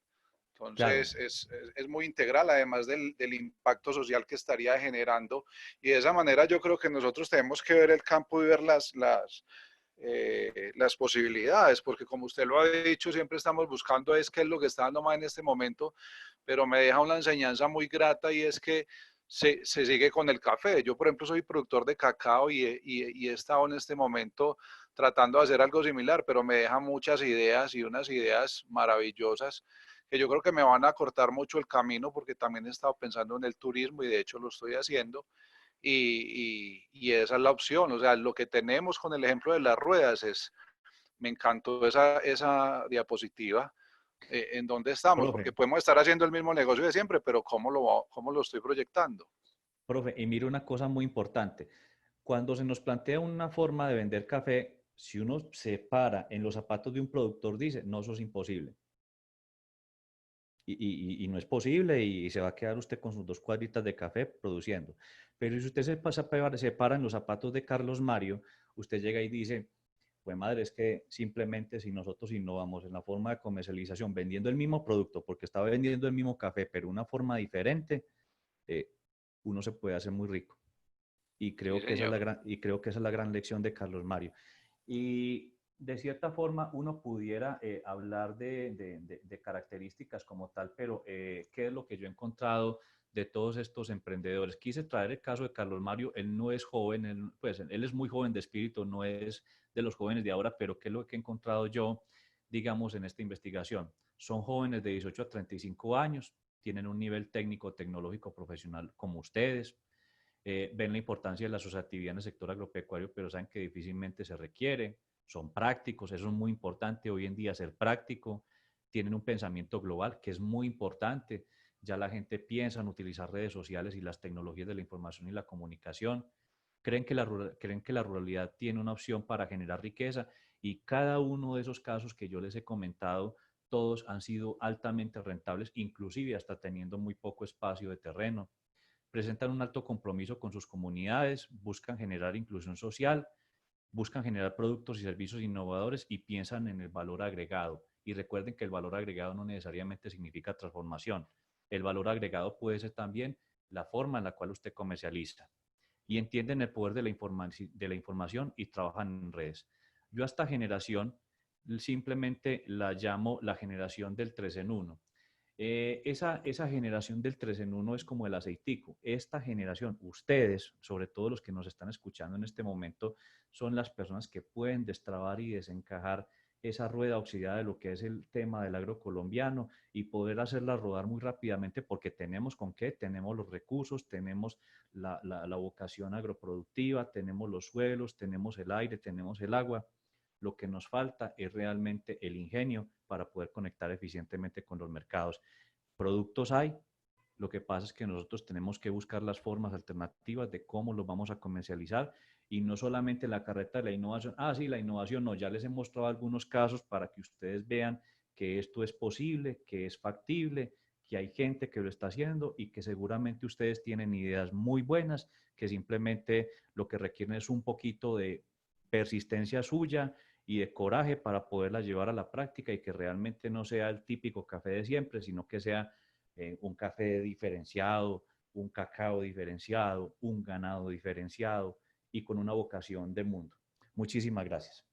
Claro. Entonces, es muy integral, además del impacto social que estaría generando. Y de esa manera yo creo que nosotros tenemos que ver el campo y ver las posibilidades, porque como usted lo ha dicho, siempre estamos buscando es qué es lo que está dando más en este momento, pero me deja una enseñanza muy grata y es que se sigue con el café. Yo, por ejemplo, soy productor de cacao y he estado en este momento tratando de hacer algo similar, pero me deja muchas ideas y unas ideas maravillosas que yo creo que me van a cortar mucho el camino porque también he estado pensando en el turismo y de hecho lo estoy haciendo y esa es la opción. O sea, lo que tenemos con el ejemplo de las ruedas me encantó esa diapositiva en dónde estamos, Profe, porque podemos estar haciendo el mismo negocio de siempre, pero cómo lo estoy proyectando? profe, y mire una cosa muy importante. Cuando se nos plantea una forma de vender café, si uno se para en los zapatos de un productor, dice, no, eso es imposible. Y no es posible y se va a quedar usted con sus 2 cuadritas de café produciendo. Pero si usted se para en los zapatos de Carlos Mario, usted llega y dice, pues madre, es que simplemente si nosotros innovamos en la forma de comercialización, vendiendo el mismo producto, porque estaba vendiendo el mismo café, pero una forma diferente, eh, uno se puede hacer muy rico. Y Sí, creo que señor. esa es la gran lección de Carlos Mario. Y de cierta forma uno pudiera hablar de características como tal, pero ¿qué es lo que yo he encontrado de todos estos emprendedores? Quise traer el caso de Carlos Mario. Él no es joven, él es muy joven de espíritu, no es de los jóvenes de ahora, pero ¿qué es lo que he encontrado yo, digamos, en esta investigación? Son jóvenes de 18 a 35 años, tienen un nivel técnico, tecnológico, profesional como ustedes, ven la importancia de la asociatividad en el sector agropecuario, pero saben que difícilmente se requiere, son prácticos, eso es muy importante hoy en día, ser práctico, tienen un pensamiento global que es muy importante, ya la gente piensa en utilizar redes sociales y las tecnologías de la información y la comunicación, creen que la ruralidad tiene una opción para generar riqueza y cada uno de esos casos que yo les he comentado, todos han sido altamente rentables, inclusive hasta teniendo muy poco espacio de terreno, presentan un alto compromiso con sus comunidades, buscan generar inclusión social, buscan generar productos y servicios innovadores y piensan en el valor agregado. Y recuerden que el valor agregado no necesariamente significa transformación. El valor agregado puede ser también la forma en la cual usted comercializa. Y entienden el poder de la información y trabajan en redes. Yo a esta generación simplemente la llamo la generación del 3 en 1. Esa generación del 3 en 1 es como el aceitico. Esta generación, ustedes, sobre todo los que nos están escuchando en este momento, son las personas que pueden destrabar y desencajar esa rueda oxidada de lo que es el tema del agro colombiano y poder hacerla rodar muy rápidamente porque tenemos con qué, tenemos los recursos, tenemos la vocación agroproductiva, tenemos los suelos, tenemos el aire, tenemos el agua. Lo que nos falta es realmente el ingenio para poder conectar eficientemente con los mercados. Productos hay, lo que pasa es que nosotros tenemos que buscar las formas alternativas de cómo los vamos a comercializar y no solamente la carreta de la innovación. Ah, sí, la innovación no, ya les he mostrado algunos casos para que ustedes vean que esto es posible, que es factible, que hay gente que lo está haciendo y que seguramente ustedes tienen ideas muy buenas, que simplemente lo que requieren es un poquito de persistencia suya y de coraje para poderla llevar a la práctica y que realmente no sea el típico café de siempre, sino que sea un café diferenciado, un cacao diferenciado, un ganado diferenciado y con una vocación de mundo. Muchísimas gracias.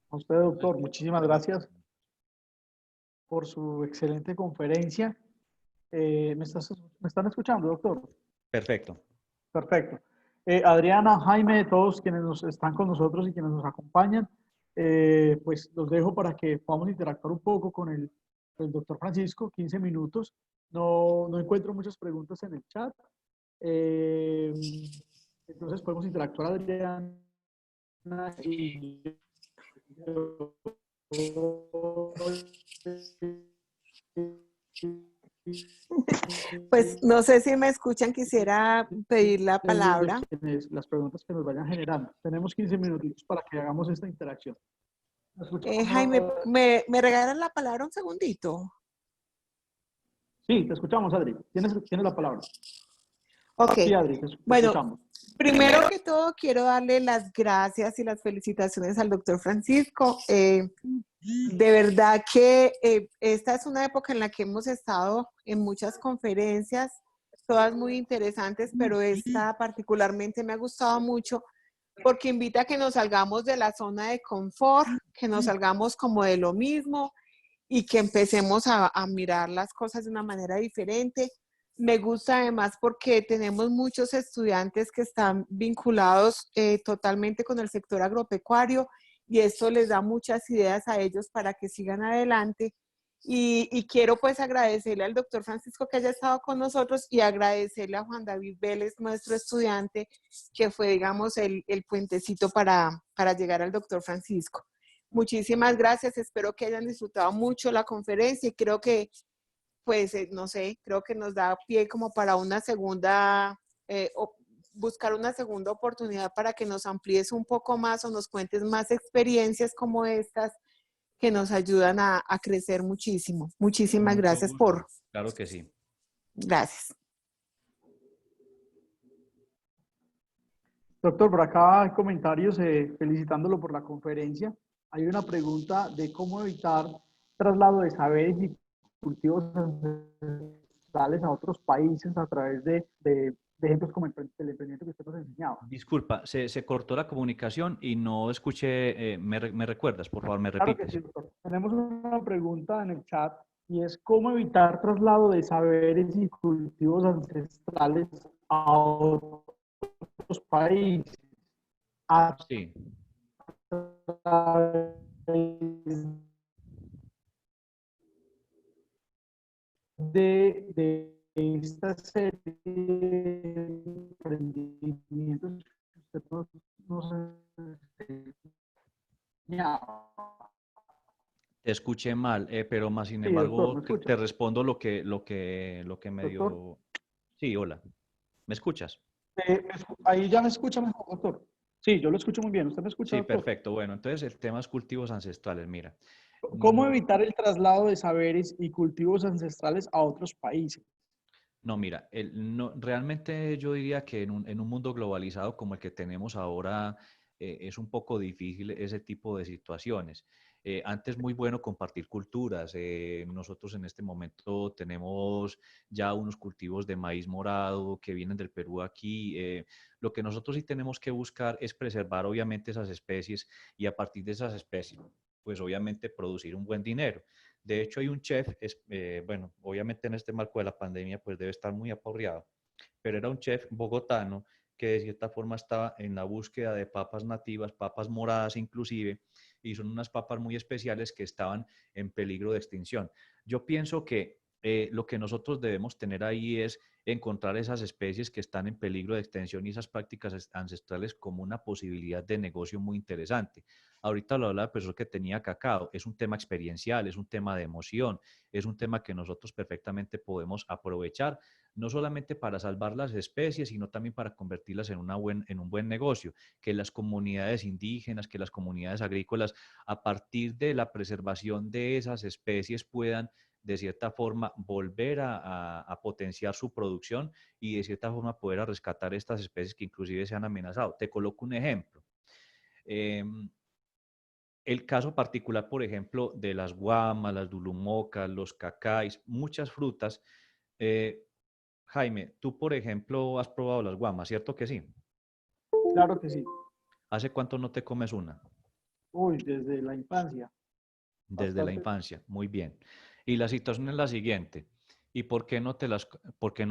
A usted, doctor, muchísimas gracias por su excelente conferencia. ¿Me están escuchando, doctor? Perfecto. Perfecto. Adriana, Jaime, todos quienes están con nosotros y quienes nos acompañan, pues los dejo para que podamos interactuar un poco con el doctor Francisco, 15 minutos. No encuentro muchas preguntas en el chat. Eh, entonces podemos interactuar, Adriana, y Pues no sé si me escuchan, quisiera pedir la palabra. las preguntas que nos vayan generando. Tenemos 15 minutitos para que hagamos esta interacción. Jaime, ¿me regalan la palabra un segundito? Sí, te escuchamos, Adri. Tienes la palabra. Ok. Sí, Adri, te Bueno, escuchamos. Primero que todo, quiero darle las gracias y las felicitaciones al doctor Francisco. De verdad que esta es una época en la que hemos estado en muchas conferencias, todas muy interesantes, pero esta particularmente me ha gustado mucho porque invita a que nos salgamos de la zona de confort, que nos salgamos como de lo mismo y que empecemos a mirar las cosas de una manera diferente. Me gusta además porque tenemos muchos estudiantes que están vinculados totalmente con el sector agropecuario y esto les da muchas ideas a ellos para que sigan adelante. Y quiero pues agradecerle al doctor Francisco que haya estado con nosotros y agradecerle a Juan David Vélez, nuestro estudiante, que fue, digamos, el puentecito para llegar al doctor Francisco. Muchísimas gracias, espero que hayan disfrutado mucho la conferencia y creo que, pues, no sé, creo que nos da pie como para una segunda, buscar una segunda oportunidad para que nos amplíes un poco más o nos cuentes más experiencias como estas que nos ayudan a crecer muchísimo. Muchísimas gracias por... Claro que sí. Gracias. Doctor, por acá hay comentarios felicitándolo por la conferencia. Hay una pregunta de cómo evitar traslado de saberes y cultivos ancestrales a otros países a través de ejemplos como el emprendimiento que usted nos enseñaba. Disculpa, se cortó la comunicación y no escuché, me recuerdas, por favor, me repites. Claro que sí, doctor. Tenemos una pregunta en el chat y es cómo evitar traslado de saberes y cultivos ancestrales a otros países. Sí. De esta serie de emprendimientos que usted nos enseñaba. Te escuché mal, pero más sin Sí, doctor, ¿me embargo escucha? te respondo lo que medio... Doctor. Sí, hola. ¿Me escuchas? Ahí ya me escucha mejor, doctor. Sí, yo lo escucho muy bien. ¿Usted me escucha, Sí, doctor? perfecto. Bueno, entonces el tema es cultivos ancestrales. Mira, ¿Cómo no, evitar el traslado de saberes y cultivos ancestrales a otros países? no, mira, realmente yo diría que en un mundo globalizado como el que tenemos ahora es un poco difícil ese tipo de situaciones. Antes muy bueno compartir culturas. Nosotros en este momento tenemos ya unos cultivos de maíz morado que vienen del Perú aquí. Lo que nosotros sí tenemos que buscar es preservar obviamente esas especies y a partir de esas especies, pues obviamente producir un buen dinero. De hecho, hay un chef, bueno, obviamente en este marco de la pandemia, pues debe estar muy aporreado, pero era un chef bogotano que de cierta forma estaba en la búsqueda de papas nativas, papas moradas inclusive, y son unas papas muy especiales que estaban en peligro de extinción. Yo pienso que lo que nosotros debemos tener ahí es encontrar esas especies que están en peligro de extinción y esas prácticas ancestrales como una posibilidad de negocio muy interesante. Ahorita lo hablaba el profesor que tenía cacao, es un tema experiencial, es un tema de emoción, es un tema que nosotros perfectamente podemos aprovechar, no solamente para salvar las especies, sino también para convertirlas en un buen negocio, que las comunidades indígenas, que las comunidades agrícolas, a partir de la preservación de esas especies puedan de cierta forma volver a potenciar su producción y de cierta forma poder a rescatar estas especies que inclusive se han amenazado. Te coloco un ejemplo. El caso particular, por ejemplo, de las guamas, las dulumocas, los cacáis, muchas frutas. Jaime, tú, por ejemplo, has probado las guamas, ¿cierto que sí? Claro que sí. ¿Hace cuánto no te comes una? Uy, desde la infancia. Desde la Bastante. infancia, muy bien. Y la situación es la siguiente. ¿Y por qué no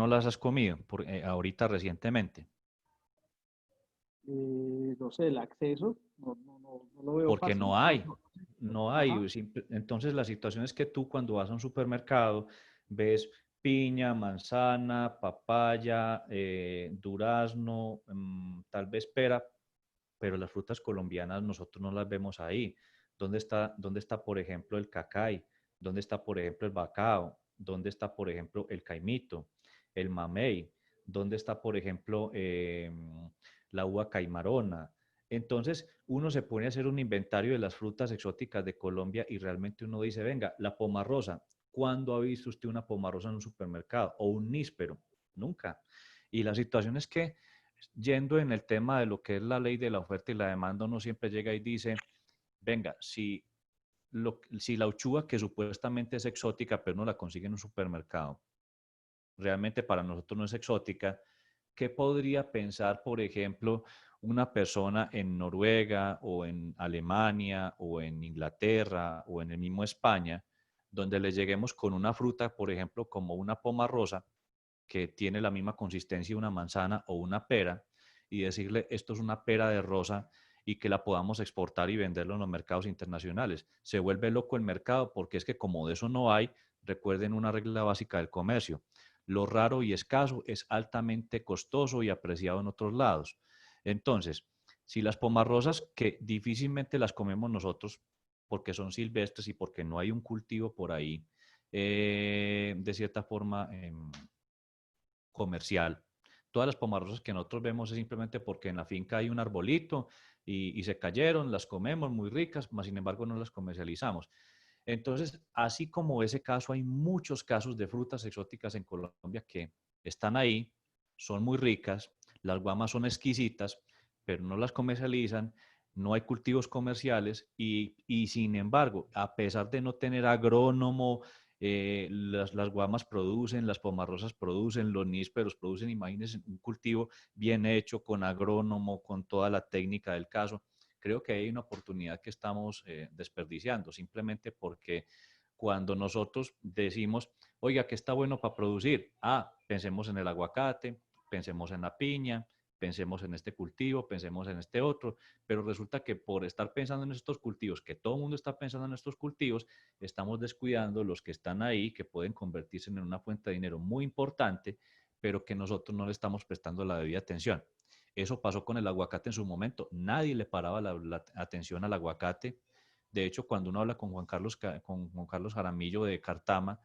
las has comido ahorita recientemente? No sé, el acceso, no lo veo Porque fácil. no hay, no hay. Ajá. Entonces la situación es que tú cuando vas a un supermercado ves piña, manzana, papaya, durazno, tal vez pera, pero las frutas colombianas nosotros no las vemos ahí. Dónde está, por ejemplo, el cacay? ¿Dónde está, por ejemplo, el bacao? ¿Dónde está, por ejemplo, el caimito, el mamey? ¿Dónde está, por ejemplo, la uva caimarona? Entonces, uno se pone a hacer un inventario de las frutas exóticas de Colombia y realmente uno dice, venga, la pomarrosa, ¿cuándo ha visto usted una pomarrosa en un supermercado? O un níspero, nunca. Y la situación es que, yendo en el tema de lo que es la ley de la oferta y la demanda, uno siempre llega y dice, venga, si la uchuva que supuestamente es exótica, pero no la consigue en un supermercado, realmente para nosotros no es exótica, ¿qué podría pensar, por ejemplo, una persona en Noruega o en Alemania o en Inglaterra o en el mismo España, donde le lleguemos con una fruta, por ejemplo, como una pomarrosa, que tiene la misma consistencia de una manzana o una pera, y decirle esto es una pera de rosa y que la podamos exportar y venderlo en los mercados internacionales? Se vuelve loco el mercado porque es que como de eso no hay, recuerden una regla básica del comercio: lo raro y escaso es altamente costoso y apreciado en otros lados. Entonces, si las pomarrosas, que difícilmente las comemos nosotros porque son silvestres y porque no hay un cultivo por ahí, de cierta forma comercial, todas las pomarrosas que nosotros vemos es simplemente porque en la finca hay un arbolito y se cayeron, las comemos muy ricas, mas sin embargo no las comercializamos. Entonces, así como ese caso, hay muchos casos de frutas exóticas en Colombia que están ahí, son muy ricas, las guamas son exquisitas, pero no las comercializan, no hay cultivos comerciales y sin embargo, a pesar de no tener agrónomo, las guamas producen, las pomarrosas producen, los nísperos producen. Imagínense un cultivo bien hecho, con agrónomo, con toda la técnica del caso. Creo que hay una oportunidad que estamos desperdiciando, simplemente porque cuando nosotros decimos, oiga, ¿qué está bueno para producir? Ah, pensemos en el aguacate, pensemos en la piña, pensemos en este cultivo, pensemos en este otro, pero resulta que por estar pensando en estos cultivos, que todo el mundo está pensando en estos cultivos, estamos descuidando los que están ahí, que pueden convertirse en una fuente de dinero muy importante, pero que nosotros no le estamos prestando la debida atención. Eso pasó con el aguacate en su momento. Nadie le paraba la atención al aguacate. De hecho, cuando uno habla con Juan Carlos Jaramillo de Cartama,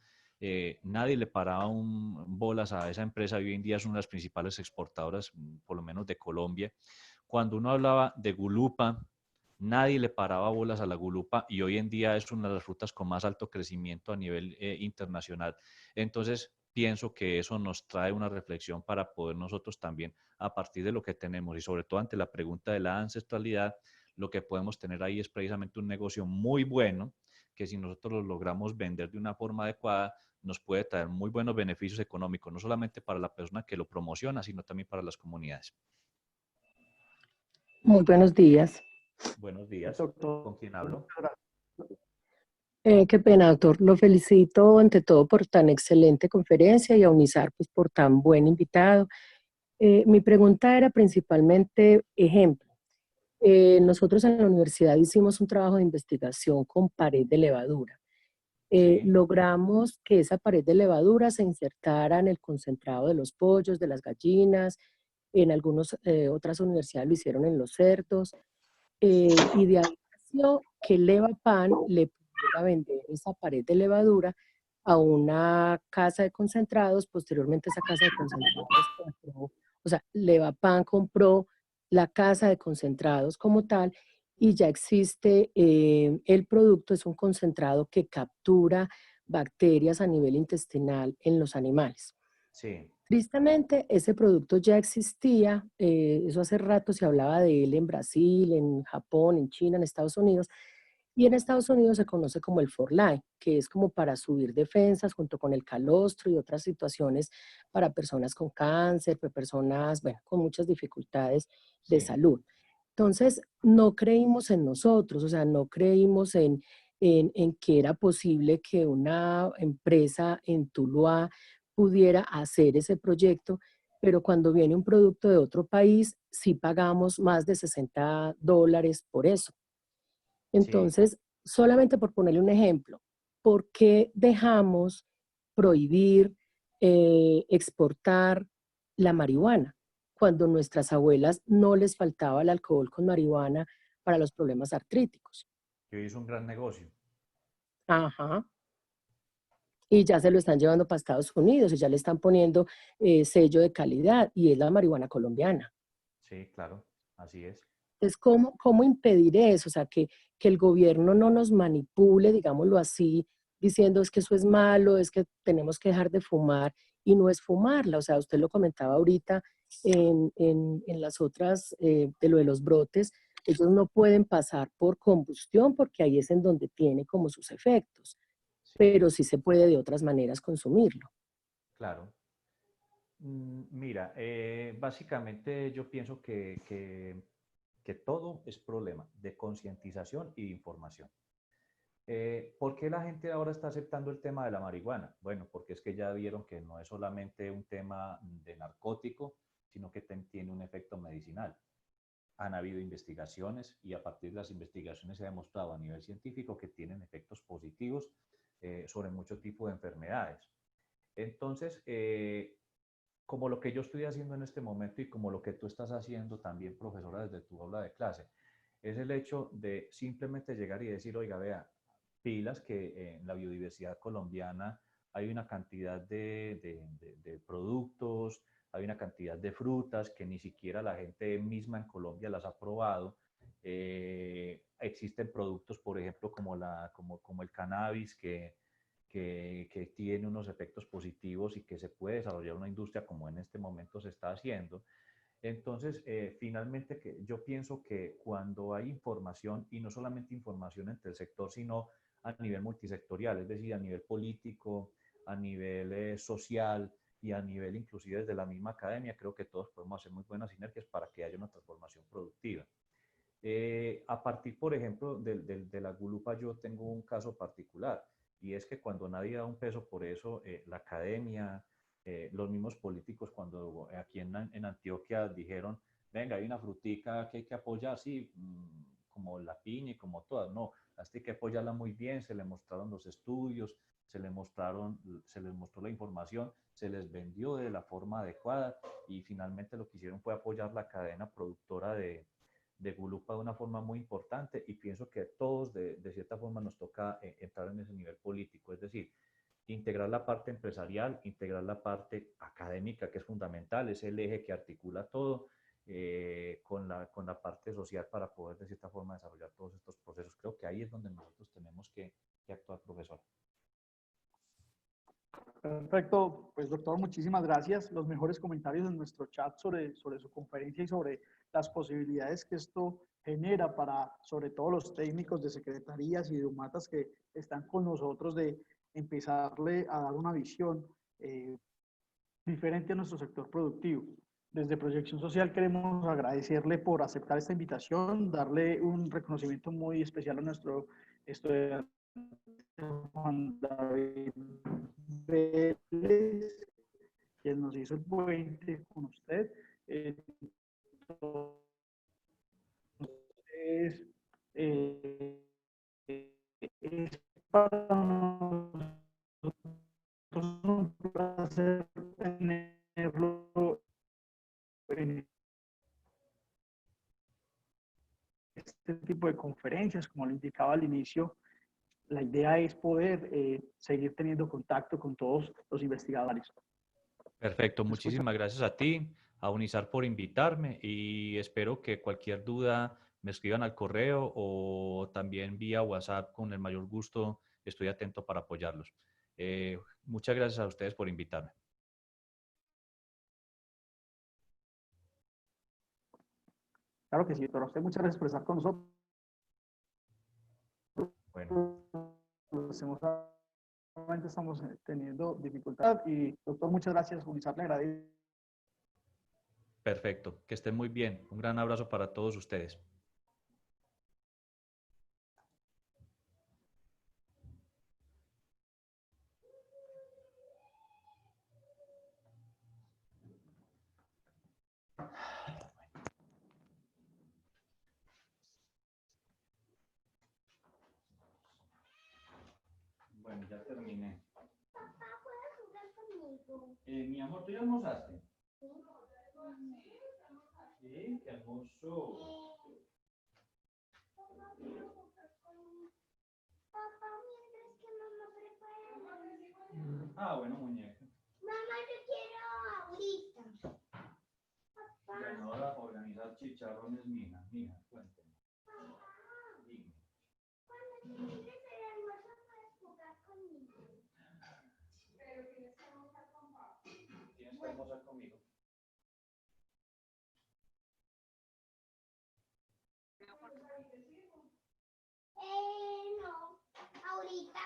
nadie le paraba bolas a esa empresa. Hoy en día es una de las principales exportadoras, por lo menos de Colombia. Cuando uno hablaba de gulupa, nadie le paraba bolas a la gulupa y hoy en día es una de las frutas con más alto crecimiento a nivel internacional. Entonces, pienso que eso nos trae una reflexión para poder nosotros también, a partir de lo que tenemos y sobre todo ante la pregunta de la ancestralidad, lo que podemos tener ahí es precisamente un negocio muy bueno, que si nosotros lo logramos vender de una forma adecuada, nos puede traer muy buenos beneficios económicos, no solamente para la persona que lo promociona, sino también para las comunidades. Muy buenos días. Buenos días. Doctor, ¿Con quién hablo? Qué pena, doctor. Lo felicito ante todo por tan excelente conferencia y a UNISAR pues, por tan buen invitado. Mi pregunta era principalmente ejemplo. Nosotros en la universidad hicimos un trabajo de investigación con pared de levadura Sí, logramos que esa pared de levadura se insertara en el concentrado de los pollos, de las gallinas, en algunas otras universidades lo hicieron en los cerdos, y de ahí nació que Levapan le pudiera vender esa pared de levadura a una casa de concentrados. Posteriormente esa casa de concentrados compró, o sea, Levapan compró la casa de concentrados como tal y ya existe el producto, es un concentrado que captura bacterias a nivel intestinal en los animales. sí, Tristemente, ese producto ya existía, eso hace rato se hablaba de él en Brasil, en Japón, en China, en Estados Unidos, y en Estados Unidos se conoce como el Forline, que es como para subir defensas junto con el calostro y otras situaciones para personas con cáncer, para personas, bueno, con muchas dificultades de sí, salud. Entonces, no creímos en nosotros, o sea, no creímos en que era posible que una empresa en Tuluá pudiera hacer ese proyecto, pero cuando viene un producto de otro país, sí pagamos más de $60 por eso. sí, Entonces, solamente por ponerle un ejemplo, ¿por qué dejamos prohibir exportar la marihuana cuando nuestras abuelas no les faltaba el alcohol con marihuana para los problemas artríticos? que hoy es un gran negocio. Ajá. Y ya se lo están llevando para Estados Unidos y ya le están poniendo sello de calidad y es la marihuana colombiana. Sí, claro, así es. Entonces, ¿cómo impedir eso? O sea, que el gobierno no nos manipule, digámoslo así, diciendo es que eso es malo, es que tenemos que dejar de fumar y no es fumarla. O sea, usted lo comentaba ahorita en las otras, de lo de los brotes, ellos no pueden pasar por combustión porque ahí es en donde tiene como sus efectos, Sí, pero sí se puede de otras maneras consumirlo. claro. Mira, básicamente yo pienso que todo es problema de concientización y de información. ¿Por qué la gente ahora está aceptando el tema de la marihuana? Bueno, porque es que ya vieron que no es solamente un tema de narcótico, sino que tiene un efecto medicinal. Han habido investigaciones y a partir de las investigaciones se ha demostrado a nivel científico que tienen efectos positivos sobre muchos tipos de enfermedades. Entonces, como lo que yo estoy haciendo en este momento y como lo que tú estás haciendo también, profesora, desde tu aula de clase, es el hecho de simplemente llegar y decir, oiga, vea, pilas que en la biodiversidad colombiana hay una cantidad de productos, hay una cantidad de frutas que ni siquiera la gente misma en Colombia las ha probado. Existen productos, por ejemplo, como el cannabis, que tiene unos efectos positivos y que se puede desarrollar una industria como en este momento se está haciendo. Entonces, finalmente, yo pienso que cuando hay información, y no solamente información entre el sector, sino a nivel multisectorial, es decir, a nivel político, a nivel social y a nivel inclusive desde la misma academia, creo que todos podemos hacer muy buenas sinergias para que haya una transformación productiva. A partir, por ejemplo, de la gulupa, yo tengo un caso particular, y es que cuando nadie da un peso por eso, la academia, los mismos políticos, cuando aquí en Antioquia dijeron, venga, hay una frutica que hay que apoyar, sí, como la piña y como todas, no, las hay que apoyarla muy bien, se le mostraron los estudios, se les mostró la información, se les vendió de la forma adecuada y finalmente lo que hicieron fue apoyar la cadena productora de Gulupa de una forma muy importante y pienso que todos de cierta forma nos toca entrar en ese nivel político, es decir, integrar la parte empresarial, integrar la parte académica que es fundamental, es el eje que articula todo con la parte social para poder de cierta forma desarrollar todos estos procesos. Creo que ahí es donde nosotros tenemos que actuar, profesor. Perfecto, pues doctor, muchísimas gracias. Los mejores comentarios en nuestro chat sobre su conferencia y sobre las posibilidades que esto genera para, sobre todo, los técnicos de secretarías y de UMATAS que están con nosotros de empezarle a dar una visión diferente a nuestro sector productivo. Desde Proyección Social queremos agradecerle por aceptar esta invitación, darle un reconocimiento muy especial a nuestro estudiante Juan David Vélez, quien nos hizo el puente con usted. Entonces, es para este tipo de conferencias, como lo indicaba al inicio, la idea es poder seguir teniendo contacto con todos los investigadores. Perfecto, muchísimas gracias a ti, a Unizar por invitarme y espero que cualquier duda me escriban al correo o también vía WhatsApp con el mayor gusto. Estoy atento para apoyarlos. Muchas gracias a ustedes por invitarme. Claro que sí, doctor. A usted muchas gracias por estar con nosotros. Bueno, Solamente estamos teniendo dificultad y doctor, muchas gracias. Unizar le agradece. perfecto, que estén muy bien. Un gran abrazo para todos ustedes. Bueno, ya terminé. Papá, ¿puedes jugar conmigo? Mi amor, ¿tú ya almorzaste? Sí, qué hermoso. Papá, quiero jugar conmigo. Papá, mientras que mamá prepara. Ah, bueno, muñeca. Mamá, yo quiero ahorita. Papá, Bueno, ahora organizar chicharrones, mija, cuénteme. Dime. cuando termines el almuerzo puedes jugar conmigo. Pero tienes que almorzar con papá. ¿Tienes que almorzar conmigo? No, ahorita.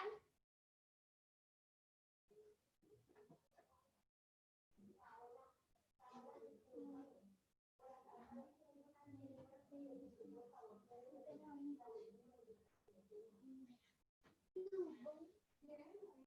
No.